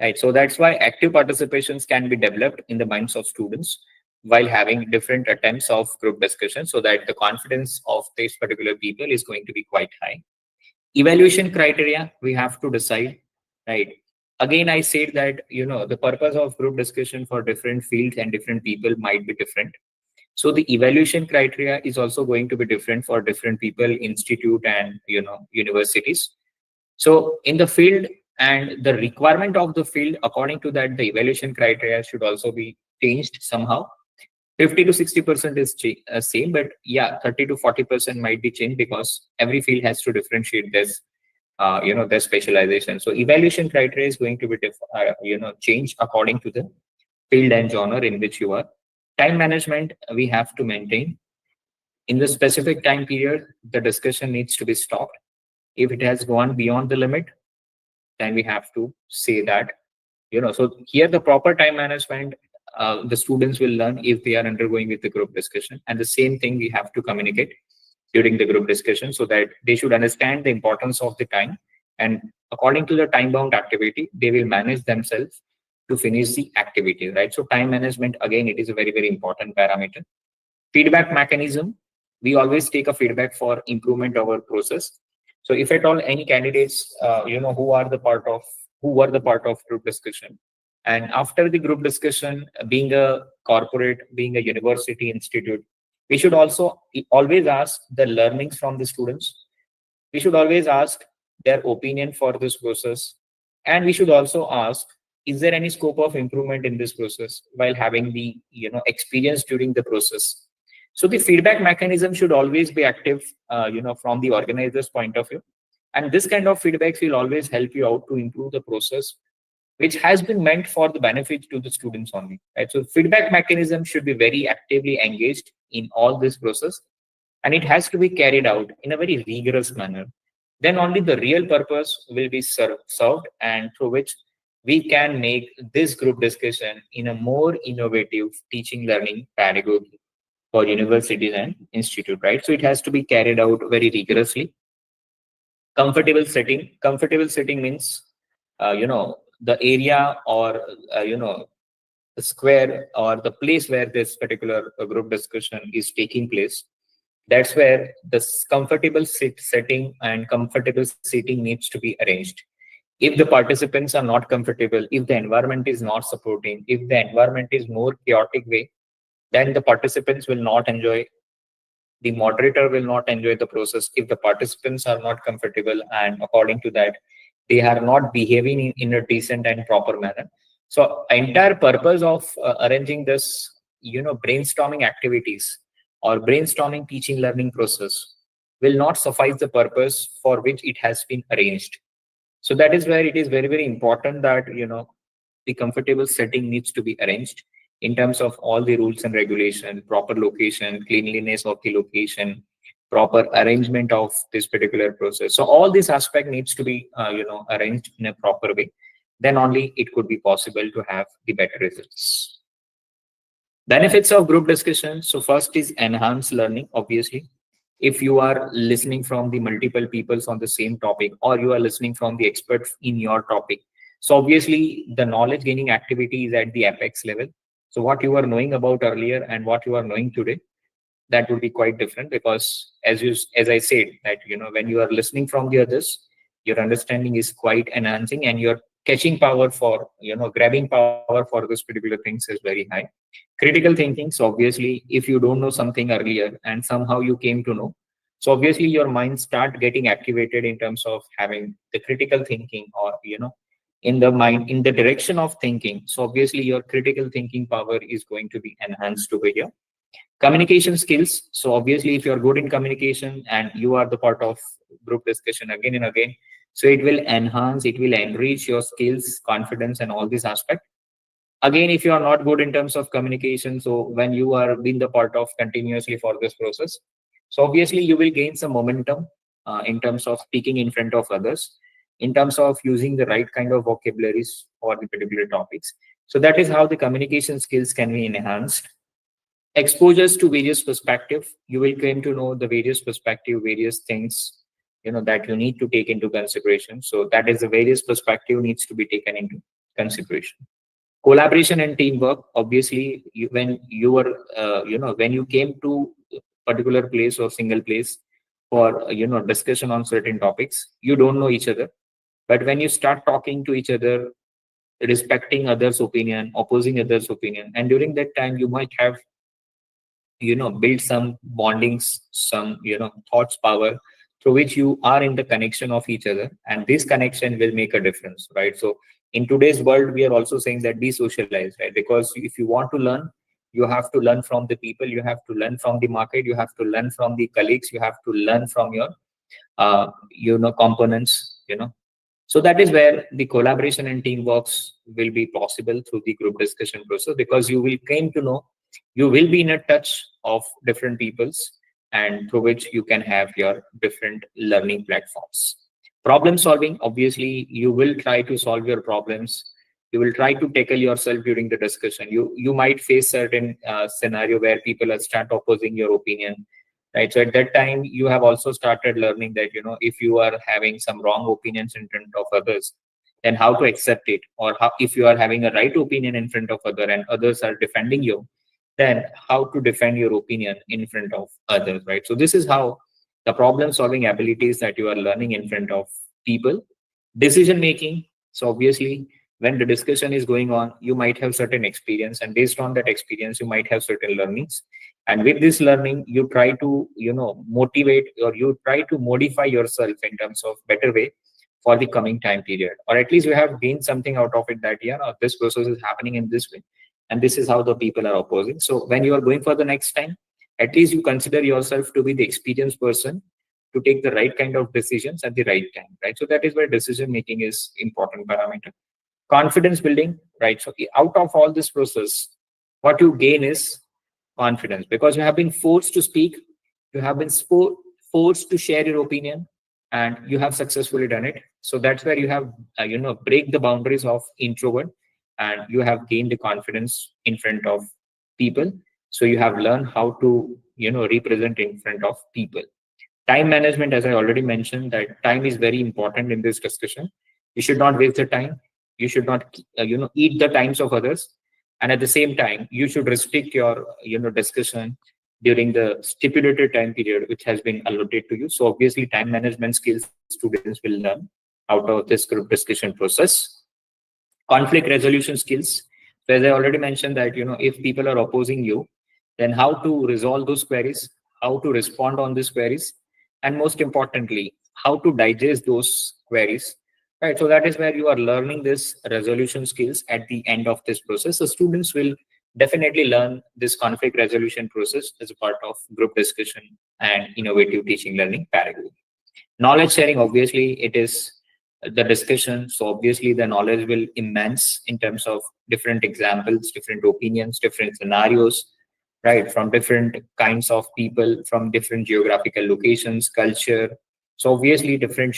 Speaker 2: right? So that's why active participations can be developed in the minds of students while having different attempts of group discussion, so that the confidence of these particular people is going to be quite high. Evaluation criteria we have to decide, right? Again, I said that the purpose of group discussion for different fields and different people might be different. So the evaluation criteria is also going to be different for different people, institute, and universities. So in the field and the requirement of the field, according to that, the evaluation criteria should also be changed somehow. 50 to 60% is same, but yeah, 30 to 40% might be changed, because every field has to differentiate this their specialization. So evaluation criteria is going to be changed according to the field and genre in which you are. Time management we have to maintain. In the specific time period, the discussion needs to be stopped. If it has gone beyond the limit, then we have to say that so here the proper time management the students will learn if they are undergoing with the group discussion, and the same thing we have to communicate during the group discussion, so that they should understand the importance of the time, and according to the time bound activity they will manage themselves to finish the activity, right? So time management, again, it is a very, very important parameter. Feedback mechanism, we always take a feedback for improvement of our process. So if at all any candidates who were the part of group discussion, and after the group discussion, being a corporate, being a university institute, we should also always ask the learnings from the students. We should always ask their opinion for this process, and we should also ask, is there any scope of improvement in this process while having the experience during the process. So the feedback mechanism should always be active from the organizer's point of view, and this kind of feedbacks will always help you out to improve the process, which has been meant for the benefit to the students only, right? So feedback mechanism should be very actively engaged in all this process, and it has to be carried out in a very rigorous manner. Then only the real purpose will be served, and through which we can make this group discussion in a more innovative teaching learning pedagogy for universities and institute, right? So it has to be carried out very rigorously. Comfortable setting means the area, or the square, or the place where this particular group discussion is taking place. That's where this comfortable setting and comfortable seating needs to be arranged. If the participants are not comfortable, if the environment is not supporting, if the environment is more chaotic way, then the participants will not enjoy, the moderator will not enjoy the process. If the participants are not comfortable, and according to that they are not behaving in a decent and proper manner. So entire purpose of arranging this brainstorming activities or brainstorming teaching learning process will not suffice the purpose for which it has been arranged. So that is where it is very, very important that, the comfortable setting needs to be arranged in terms of all the rules and regulation, proper location, cleanliness of the location, proper arrangement of this particular process. So all this aspect needs to be, arranged in a proper way. Then only it could be possible to have the better results. Benefits of group discussion. So first is enhanced learning, obviously. If you are listening from the multiple peoples on the same topic, or you are listening from the experts in your topic, so obviously the knowledge gaining activity is at the apex level. So what you were knowing about earlier and what you are knowing today, that would be quite different, because as I said that, when you are listening from the others, your understanding is quite enhancing, and your catching power for, grabbing power for this particular things is very high. Critical thinking. So obviously, if you don't know something earlier and somehow you came to know, so obviously your mind start getting activated in terms of having the critical thinking, or, in the mind, in the direction of thinking. So obviously your critical thinking power is going to be enhanced over here. Communication skills. So obviously, if you're good in communication and you are the part of group discussion again and again, so it will enhance, it will enrich your skills, confidence, and all these aspects. Again, if you are not good in terms of communication, so when you are being the part of continuously for this process, so obviously you will gain some momentum in terms of speaking in front of others, in terms of using the right kind of vocabularies for the particular topics. So that is how the communication skills can be enhanced. Exposures to various perspective. You will came to know the various perspective, various things, that you need to take into consideration. So that is the various perspective needs to be taken into consideration. Collaboration and teamwork. Obviously, when you were, when you came to a particular place or single place for, discussion on certain topics, you don't know each other. But when you start talking to each other, respecting others' opinion, opposing others' opinion, and during that time, you might have, build some bondings, some, thoughts power, through which you are in the connection of each other, and this connection will make a difference, right? So in today's world, we are also saying that be socialized, right? Because if you want to learn, you have to learn from the people, you have to learn from the market, you have to learn from the colleagues, you have to learn from your components, so that is where the collaboration and teamwork will be possible through the group discussion process, because you will came to know, you will be in a touch of different peoples, and through which you can have your different learning platforms. Problem solving. Obviously, you will try to solve your problems. You will try to tackle yourself during the discussion. You might face certain scenario where people are start opposing your opinion, right? So at that time, you have also started learning that, if you are having some wrong opinions in front of others, then how to accept it, or how, if you are having a right opinion in front of other and others are defending you, then how to defend your opinion in front of others, right? So this is how the problem solving abilities that you are learning in front of people. Decision making. So obviously, when the discussion is going on, you might have certain experience, and based on that experience, you might have certain learnings. And with this learning, you try to, motivate, or you try to modify yourself in terms of better way for the coming time period, or at least you have gained something out of it, that, this process is happening in this way, and this is how the people are opposing. So when you are going for the next time, at least you consider yourself to be the experienced person to take the right kind of decisions at the right time, right? So that is where decision making is important parameter. Confidence building, right? So out of all this process, what you gain is confidence, because you have been forced to speak, you have been forced to share your opinion, and you have successfully done it. So that's where you have, break the boundaries of introvert, and you have gained the confidence in front of people. So you have learned how to, represent in front of people. Time management, as I already mentioned, that time is very important in this discussion. You should not waste the time. You should not, eat the times of others. And at the same time, you should restrict your, discussion during the stipulated time period, which has been allotted to you. So obviously, time management skills students will learn out of this group discussion process. Conflict resolution skills. So as I already mentioned that, if people are opposing you, then how to resolve those queries, how to respond on these queries, and most importantly, how to digest those queries, right? So that is where you are learning this resolution skills at the end of this process. So students will definitely learn this conflict resolution process as a part of group discussion and innovative teaching learning pedagogy. Knowledge sharing, obviously, it is the discussion. So obviously the knowledge will immense in terms of different examples, different opinions, different scenarios, right? From different kinds of people, from different geographical locations, culture. So obviously different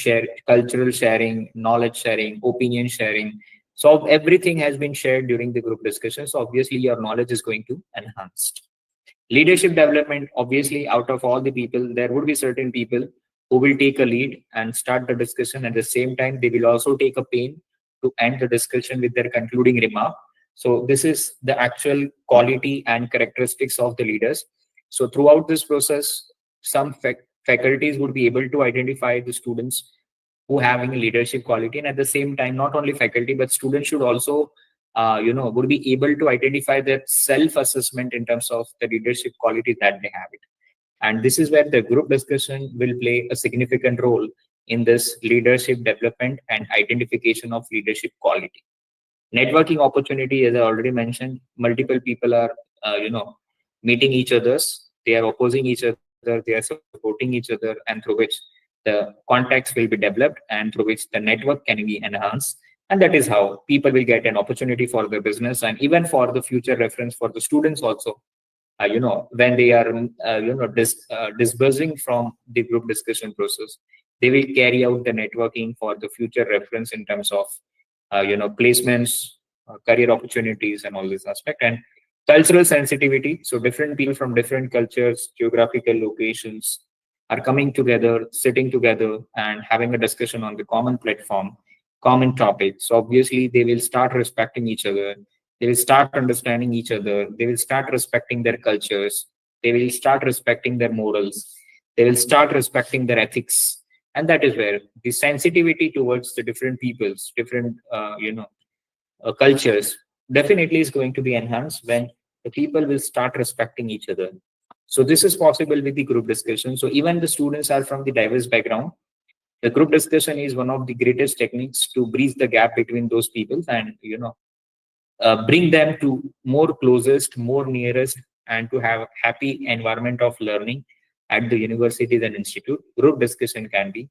Speaker 2: cultural sharing, knowledge sharing, opinion sharing. So everything has been shared during the group discussion. So obviously your knowledge is going to enhance. Leadership development, obviously, out of all the people, there would be certain people who will take a lead and start the discussion. At the same time, they will also take a pain to end the discussion with their concluding remark. So this is the actual quality and characteristics of the leaders. So throughout this process, some faculties would be able to identify the students who having a leadership quality, and at the same time, not only faculty but students should also would be able to identify their self-assessment in terms of the leadership quality that they have it. And this is where the group discussion will play a significant role in this leadership development and identification of leadership quality. Networking opportunity, as I already mentioned, multiple people are meeting each others, they are opposing each other, they are supporting each other, and through which the contacts will be developed and through which the network can be enhanced. And that is how people will get an opportunity for their business and even for the future reference for the students also. When they are disbursing from the group discussion process, they will carry out the networking for the future reference in terms of placements, career opportunities, and all this aspect. And cultural sensitivity, so different people from different cultures, geographical locations are coming together, sitting together and having a discussion on the common platform, common topic. So obviously they will start respecting each other, they will start understanding each other, they will start respecting their cultures, they will start respecting their morals, they will start respecting their ethics. And that is where the sensitivity towards the different peoples, different cultures definitely is going to be enhanced when the people will start respecting each other. So this is possible with the group discussion. So even the students are from the diverse background, the group discussion is one of the greatest techniques to bridge the gap between those people and bring them to more closest, more nearest, and to have happy environment of learning at the universities and institute. Group discussion can be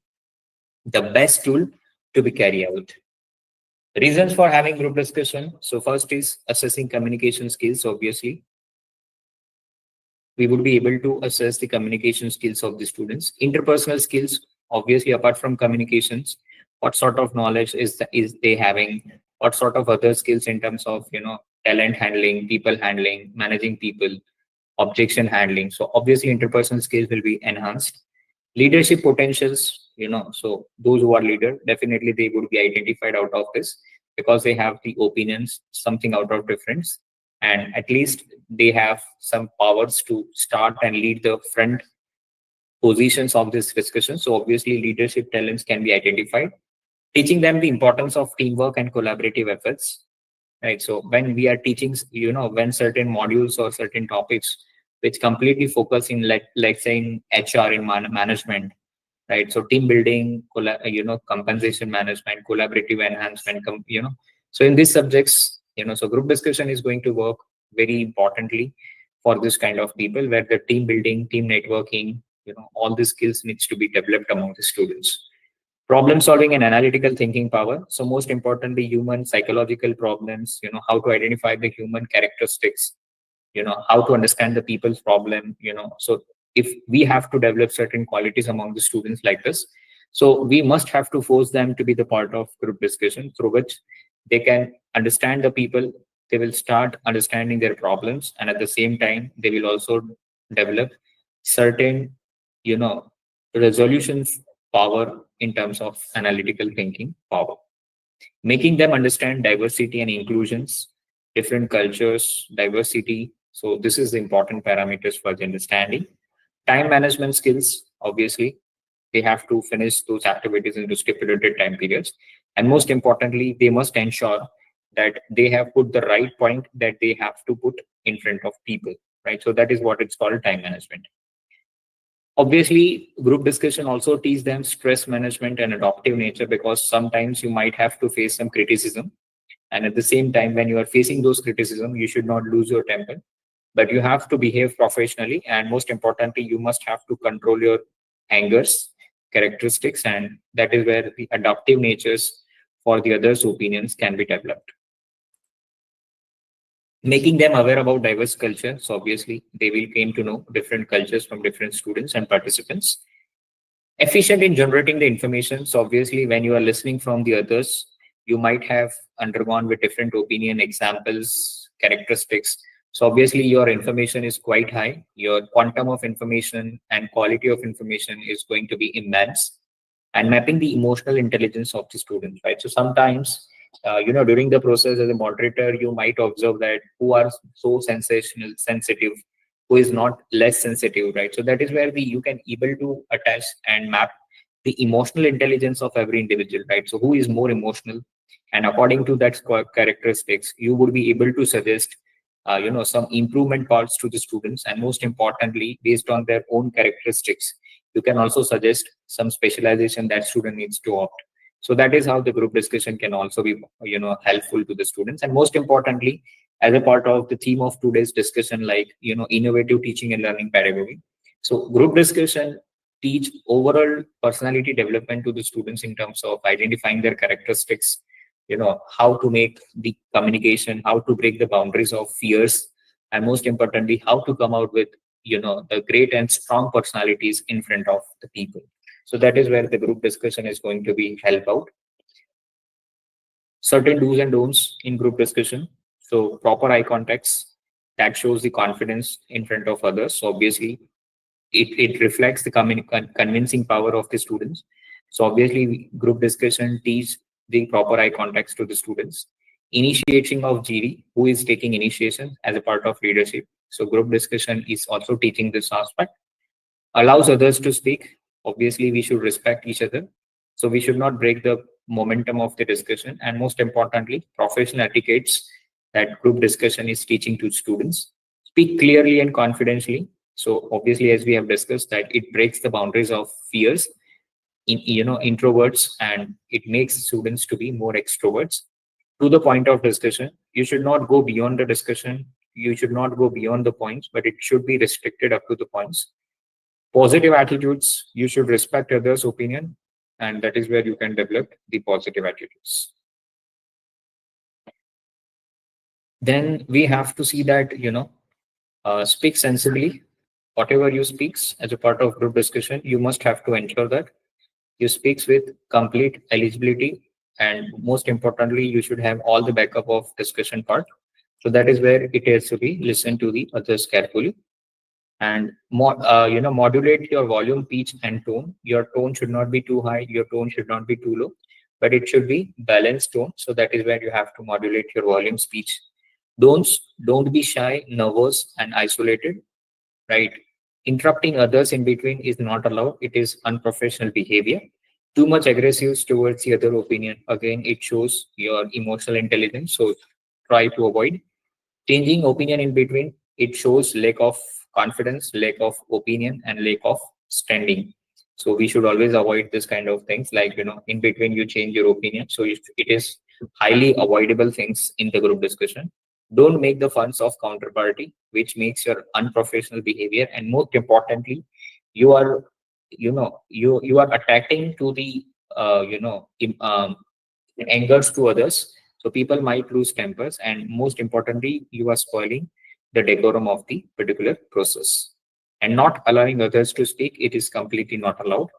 Speaker 2: the best tool to be carried out. Reasons for having group discussion. So first is assessing communication skills. Obviously, we would be able to assess the communication skills of the students. Interpersonal skills, obviously, apart from communications, what sort of knowledge is they having? What sort of other skills in terms of talent handling, people handling, managing people, objection handling. So obviously, interpersonal skills will be enhanced. Leadership potentials, so those who are leader, definitely they would be identified out of this because they have the opinions, something out of difference, and at least they have some powers to start and lead the front positions of this discussion. So obviously leadership talents can be identified, teaching them the importance of teamwork and collaborative efforts, right? So when we are teaching, when certain modules or certain topics which completely focus in like saying HR in management, right? So team building, compensation management, collaborative enhancement, so in these subjects, so group discussion is going to work very importantly for this kind of people where the team building, team networking, all these skills needs to be developed among the students. Problem solving and analytical thinking power. So most importantly, human psychological problems, how to identify the human characteristics, how to understand the people's problem, so if we have to develop certain qualities among the students like this, so we must have to force them to be the part of group discussion through which they can understand the people, they will start understanding their problems, and at the same time they will also develop certain resolution power in terms of analytical thinking power, making them understand diversity and inclusions, different cultures, diversity. So this is the important parameters for the understanding. Time management skills, obviously, they have to finish those activities into stipulated time periods. And most importantly, they must ensure that they have put the right point that they have to put in front of people, right? So that is what it's called, time management. Obviously, group discussion also teach them stress management and adaptive nature because sometimes you might have to face some criticism. And at the same time, when you are facing those criticism, you should not lose your temper, but you have to behave professionally. And most importantly, you must have to control your angers, characteristics, and that is where the adaptive natures for the others' opinions can be developed. Making them aware about diverse culture, so obviously they will came to know different cultures from different students and participants. Efficient in generating the information, so obviously when you are listening from the others, you might have undergone with different opinion, examples, characteristics. So obviously your information is quite high, your quantum of information and quality of information is going to be immense, and mapping the emotional intelligence of the students, right? So sometimes, during the process as a moderator, you might observe that who are so sensational, sensitive, who is not less sensitive, right? So that is where you can able to attach and map the emotional intelligence of every individual, right? So who is more emotional, and according to that characteristics, you would be able to suggest, some improvement parts to the students, and most importantly, based on their own characteristics, you can also suggest some specialization that student needs to opt. So that is how the group discussion can also be, helpful to the students. And most importantly, as a part of the theme of today's discussion, like, innovative teaching and learning pedagogy. So group discussion teach overall personality development to the students in terms of identifying their characteristics, how to make the communication, how to break the boundaries of fears, and most importantly, how to come out with, the great and strong personalities in front of the people. So that is where the group discussion is going to be help out. Certain do's and don'ts in group discussion. So proper eye contacts, that shows the confidence in front of others. So obviously it reflects the convincing power of the students. So obviously group discussion teach the proper eye contacts to the students. Initiating of GV, who is taking initiation as a part of leadership. So group discussion is also teaching this aspect. Allows others to speak. Obviously, we should respect each other. So we should not break the momentum of the discussion. And most importantly, professional etiquettes that group discussion is teaching to students. Speak clearly and confidentially. So obviously, as we have discussed, that it breaks the boundaries of fears in, introverts, and it makes students to be more extroverts. To the point of discussion, you should not go beyond the discussion. You should not go beyond the points, but it should be restricted up to the points. Positive attitudes, you should respect others' opinion, and that is where you can develop the positive attitudes. Then we have to see that, speak sensibly. Whatever you speaks as a part of group discussion, you must have to ensure that you speaks with complete eligibility, and most importantly, you should have all the backup of discussion part. So that is where it has to be listen to the others carefully, and modulate your volume, pitch, and tone. Your tone should not be too high, your tone should not be too low, but it should be balanced tone. So that is where you have to modulate your volume, speech. Don't be shy, nervous, and isolated, right? Interrupting others in between is not allowed. It is unprofessional behavior. Too much aggressive towards the other opinion, again, it shows your emotional intelligence, so try to avoid. Changing opinion in between, it shows lack of confidence, lack of opinion, and lack of standing. So we should always avoid this kind of things, like, in between you change your opinion. So it is highly avoidable things in the group discussion. Don't make the funs of counterparty, which makes your unprofessional behavior. And most importantly, you are, you are attacking to the, angers to others. So people might lose tempers, and most importantly, you are spoiling the decorum of the particular process. And not allowing others to speak, it is completely not allowed.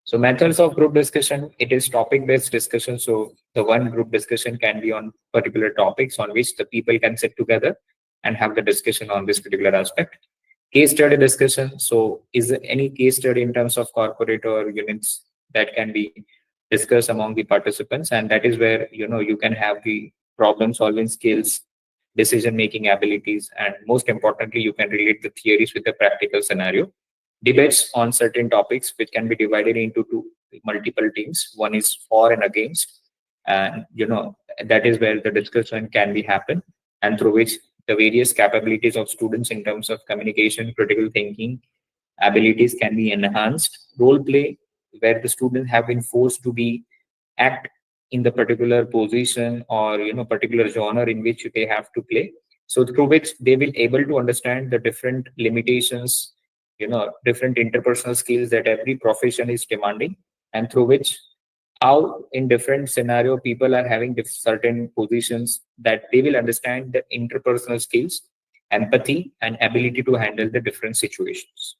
Speaker 2: So methods of group discussion, it is topic-based discussion. So the one group discussion can be on particular topics on which the people can sit together and have the discussion on this particular aspect. Case study discussion. So is there any case study in terms of corporate or units that can be discussed among the participants? And that is where, you can have the problem solving skills, decision making abilities, and most importantly, you can relate the theories with the practical scenario. Debates on certain topics, which can be divided into two multiple teams. One is for and against, and that is where the discussion can be happen, and through which the various capabilities of students in terms of communication, critical thinking abilities can be enhanced. Role play, where the students have been forced to be act in the particular position or particular genre in which they have to play. So through which they will able to understand the different limitations different interpersonal skills that every profession is demanding, and through which how in different scenario people are having certain positions, that they will understand the interpersonal skills, empathy, and ability to handle the different situations.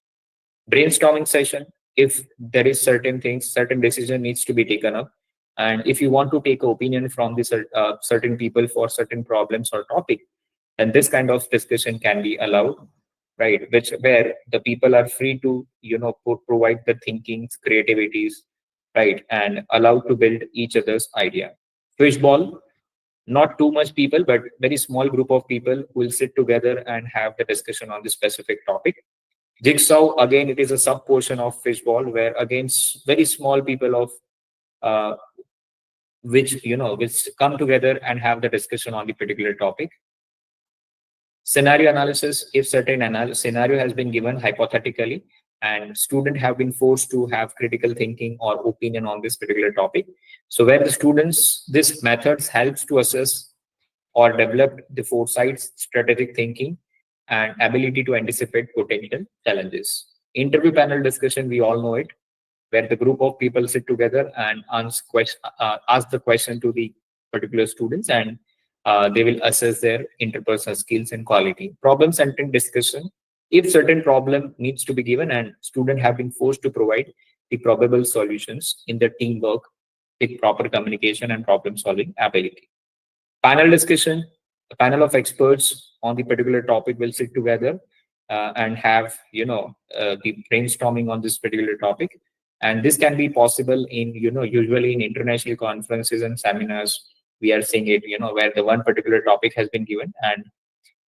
Speaker 2: Brainstorming session, if there is certain things, certain decision needs to be taken up, and if you want to take opinion from the certain people for certain problems or topic, then this kind of discussion can be allowed, right? Which where the people are free to provide the thinkings, creativities, right, and allowed to build each other's idea. Fishball, not too much people, but very small group of people who will sit together and have the discussion on the specific topic. Jigsaw, again, it is a sub portion of fishball, where again very small people of uh, which come together and have the discussion on the particular topic. Scenario analysis, if certain scenario has been given hypothetically and student have been forced to have critical thinking or opinion on this particular topic, so where the students, this methods helps to assess or develop the foresight, strategic thinking, and ability to anticipate potential challenges. Interview panel discussion, we all know it, where the group of people sit together and ask the question to the particular students, and they will assess their interpersonal skills and quality. Problem-centered discussion, if certain problem needs to be given and student have been forced to provide the probable solutions in the teamwork with proper communication and problem-solving ability. Panel discussion, a panel of experts on the particular topic will sit together and have the brainstorming on this particular topic, and this can be possible in usually in international conferences and seminars. We are seeing it, where the one particular topic has been given and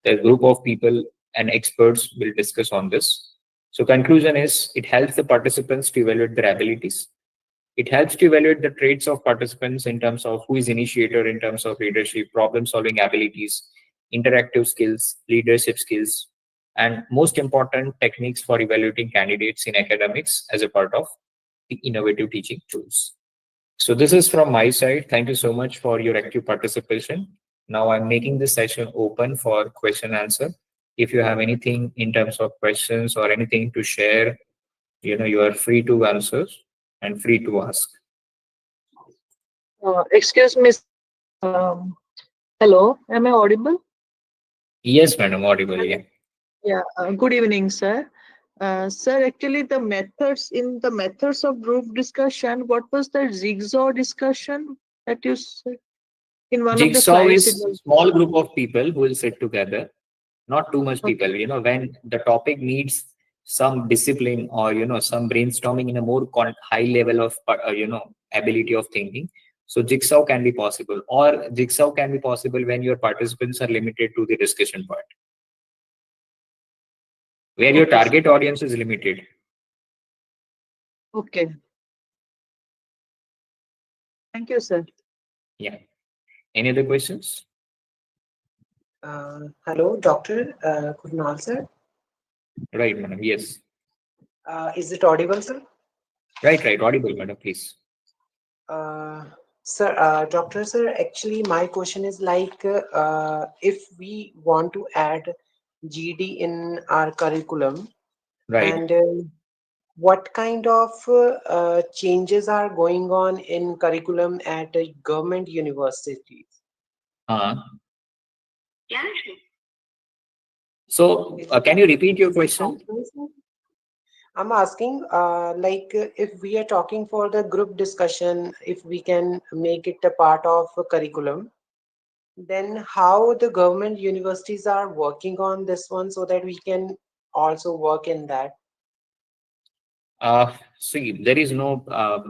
Speaker 2: the group of people and experts will discuss on this. So conclusion is, it helps the participants to evaluate their abilities. It helps to evaluate the traits of participants in terms of who is initiator, in terms of leadership, problem solving abilities, interactive skills, leadership skills, and most important, techniques for evaluating candidates in academics as a part of the innovative teaching tools. So this is from my side. Thank you so much for your active participation. Now I'm making this session open for question answer. If you have anything in terms of questions or anything to share, you are free to answer and free to ask.
Speaker 1: Excuse me. Hello, am I audible?
Speaker 2: Yes, madam, audible. Yeah.
Speaker 1: Yeah. Good evening, sir. Sir, actually, the methods of group discussion. What was the jigsaw discussion that you said in one of the
Speaker 2: Jigsaw
Speaker 1: slides?
Speaker 2: is small group of people who will sit together, not too much people.
Speaker 1: Okay.
Speaker 2: When the topic needs some discipline or some brainstorming in a more high level of ability of thinking, so jigsaw can be possible, or jigsaw can be possible when your participants are limited to the discussion part, where your
Speaker 1: Okay, sir.
Speaker 2: target audience is limited.
Speaker 1: Okay. Thank you, sir.
Speaker 2: Yeah. Any other questions?
Speaker 4: Hello, Dr. Kunal, sir.
Speaker 2: Right, madam. Yes.
Speaker 4: Is it audible, sir?
Speaker 2: Right. Audible, madam, please.
Speaker 4: Uh, Sir, Doctor, sir, actually, my question is like if we want to add GD in our curriculum,
Speaker 2: Right.
Speaker 4: and what kind of changes are going on in curriculum at government universities?
Speaker 2: Uh, so,
Speaker 4: Is it
Speaker 2: can you repeat your question?
Speaker 4: possible, sir? I'm asking, if we are talking for the group discussion, if we can make it a part of a curriculum, then how the government universities are working on this one so that we can also work in that.
Speaker 2: See, there is no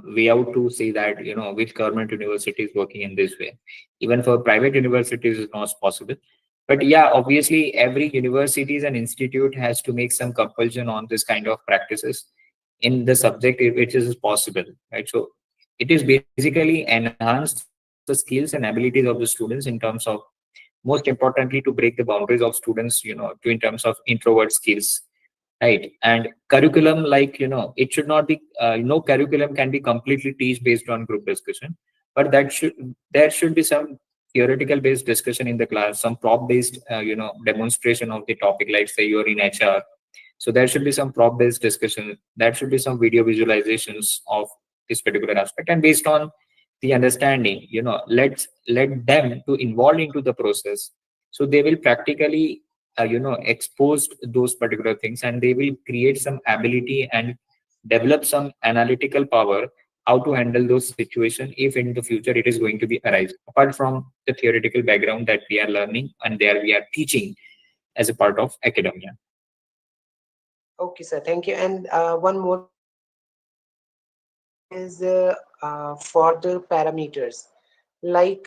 Speaker 2: way out to say that which government university is working in this way. Even for private universities, it's not possible. But yeah, obviously, every universities and institute has to make some compulsion on this kind of practices in the subject which is possible, right? So it is basically enhance the skills and abilities of the students in terms of, most importantly, to break the boundaries of students, to in terms of introvert skills, right? And curriculum, like it should not be no curriculum can be completely teach based on group discussion, but there should be some theoretical based discussion in the class, some prop based demonstration of the topic, like say you're in HR, So there should be some prop based discussion, there should be some video visualizations of this particular aspect, and based on the understanding, let them to involve into the process. So they will practically expose those particular things, and they will create some ability and develop some analytical power, how to handle those situations if in the future it is going to be arise, apart from the theoretical background that we are learning and there we are teaching as a part of academia.
Speaker 4: Okay, sir. Thank you. And one more question is for the parameters. Like,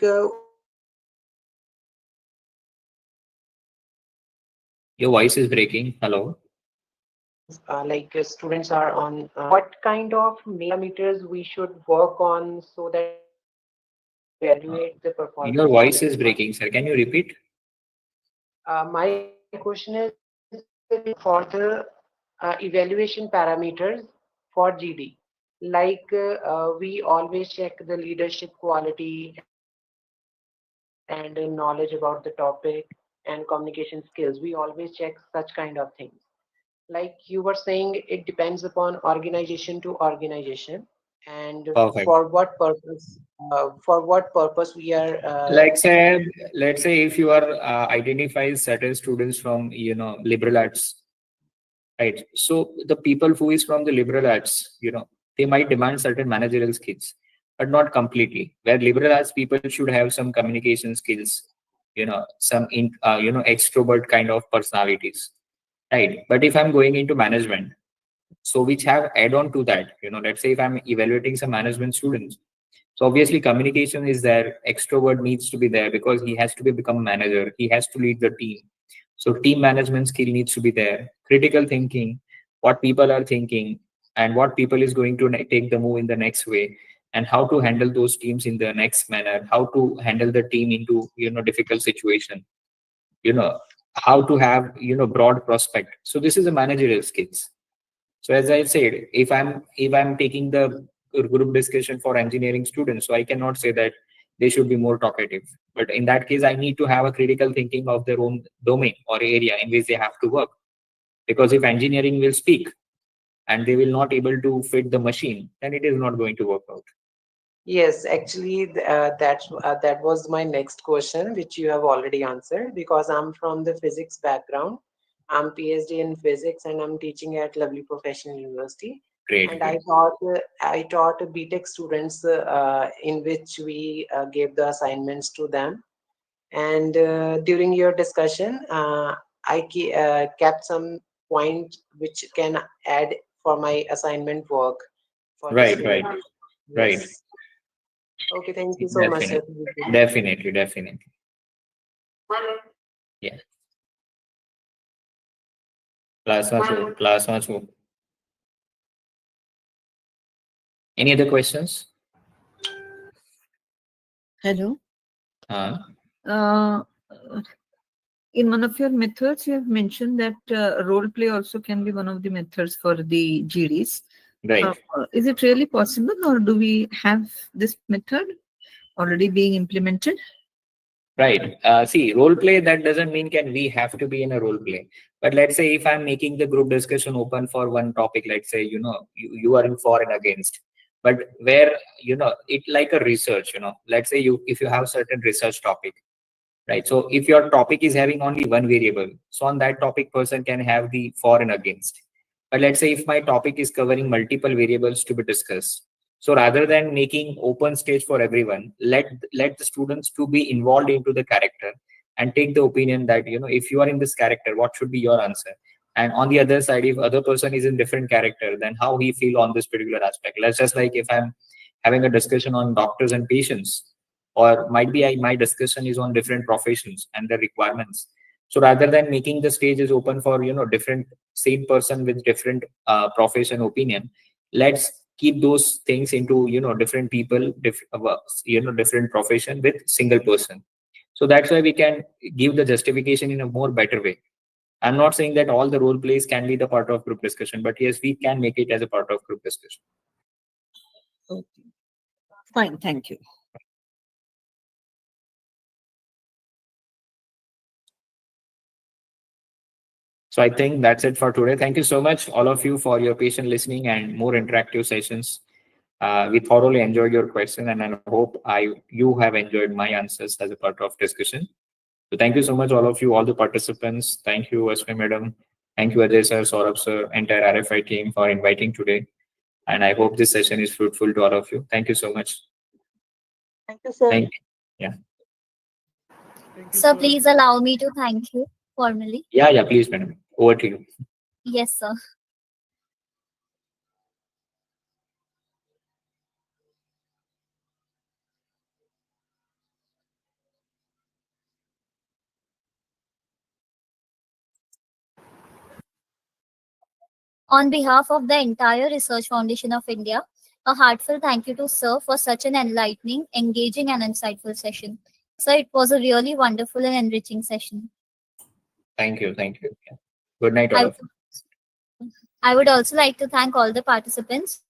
Speaker 2: Your voice is breaking. Hello.
Speaker 4: students are on, what kind of parameters we should work on so that we can
Speaker 2: Uh,
Speaker 4: evaluate the
Speaker 2: your
Speaker 4: performance of
Speaker 2: voice
Speaker 4: the
Speaker 2: is
Speaker 4: student?
Speaker 2: breaking, sir. Can you repeat?
Speaker 4: My question is for the evaluation parameters for GD. Like we always check the leadership quality and knowledge about the topic and communication skills. We always check such kind of things. Like you were saying, it depends upon organization to organization, and
Speaker 2: Perfect.
Speaker 4: for what purpose we are
Speaker 2: Like say, let's say if you are identify certain students from liberal arts, right? So the people who is from the liberal arts, they might demand certain managerial skills, but not completely. Where liberal arts people should have some communication skills, some extrovert kind of personalities, right? But if I'm going into management, so which have add on to that, let's say if I'm evaluating some management students, so obviously communication is there, extrovert needs to be there because he has to become a manager, he has to lead the team. So team management skill needs to be there, critical thinking, what people are thinking and what people is going to take the move in the next way, and how to handle those teams in the next manner, how to handle the team into difficult situation, you know how to have broad prospect. So this is a managerial skills. So as I said, if I'm taking the group discussion for engineering students, so I cannot say that they should be more talkative. But in that case, I need to have a critical thinking of their own domain or area in which they have to work. Because if engineering will speak and they will not able to fit the machine, then it is not going to work out.
Speaker 4: Yes, actually, that was my next question, which you have already answered because I'm from the physics background. I'm PhD in physics and I'm teaching at Lovely Professional University.
Speaker 2: Great,
Speaker 4: And
Speaker 2: great.
Speaker 4: I taught BTech students in which we gave the assignments to them. And during your discussion, kept some point which can add for my assignment work for the
Speaker 2: Right,
Speaker 4: student.
Speaker 2: right, right.
Speaker 4: Yes. Okay, thank you so much, sir.
Speaker 2: Definitely, definitely, definitely. Yeah. Class 1 2. Any other questions?
Speaker 1: Hello.
Speaker 2: uh,
Speaker 1: Uh, in one of your methods, you have mentioned that role play also can be one of the methods for the GDs.
Speaker 2: right.
Speaker 1: Is it really possible, or do we have this method already being implemented?
Speaker 2: Right. See, role play, that doesn't mean can we have to be in a role play. But let's say if I'm making the group discussion open for one topic, let's say, you are in for and against. But where, it like a research, let's say if you have certain research topic, right? So if your topic is having only one variable, so on that topic person can have the for and against. But let's say if my topic is covering multiple variables to be discussed, so rather than making open stage for everyone, let the students to be involved into the character and take the opinion that if you are in this character, what should be your answer. And on the other side, if other person is in different character, then how he feel on this particular aspect. Let's just like if I'm having a discussion on doctors and patients, or might be my discussion is on different professions and the requirements. So rather than making the stage is open for different same person with different profession opinion, let's keep those things into different people, different profession with single person. So that's why we can give the justification in a more better way. I'm not saying that all the role plays can be the part of group discussion, but yes, we can make it as a part of group discussion.
Speaker 1: Okay. Fine. Thank you.
Speaker 2: So I think that's it for today. Thank you so much, all of you, for your patient listening and more interactive sessions. We thoroughly enjoyed your question, and I hope you have enjoyed my answers as a part of discussion. So thank you so much, all of you, all the participants. Thank you, Ashmi Madam. Thank you, Ajay sir, Saurabh sir, entire RFI team for inviting today. And I hope this session is fruitful to all of you. Thank you so much.
Speaker 1: Thank you, sir.
Speaker 2: Thank you. Yeah.
Speaker 1: Thank you,
Speaker 3: Sir,
Speaker 1: sir.
Speaker 3: please allow me to thank you formally.
Speaker 2: Yeah, please, madam. Over to you.
Speaker 3: Yes, sir. On behalf of the entire Research Foundation of India, a heartfelt thank you to Sir for such an enlightening, engaging, and insightful session. Sir, it was a really wonderful and enriching session.
Speaker 2: Thank you. Thank you. Yeah. Good night, all
Speaker 3: I,
Speaker 2: of you.
Speaker 3: I would also like to thank all the participants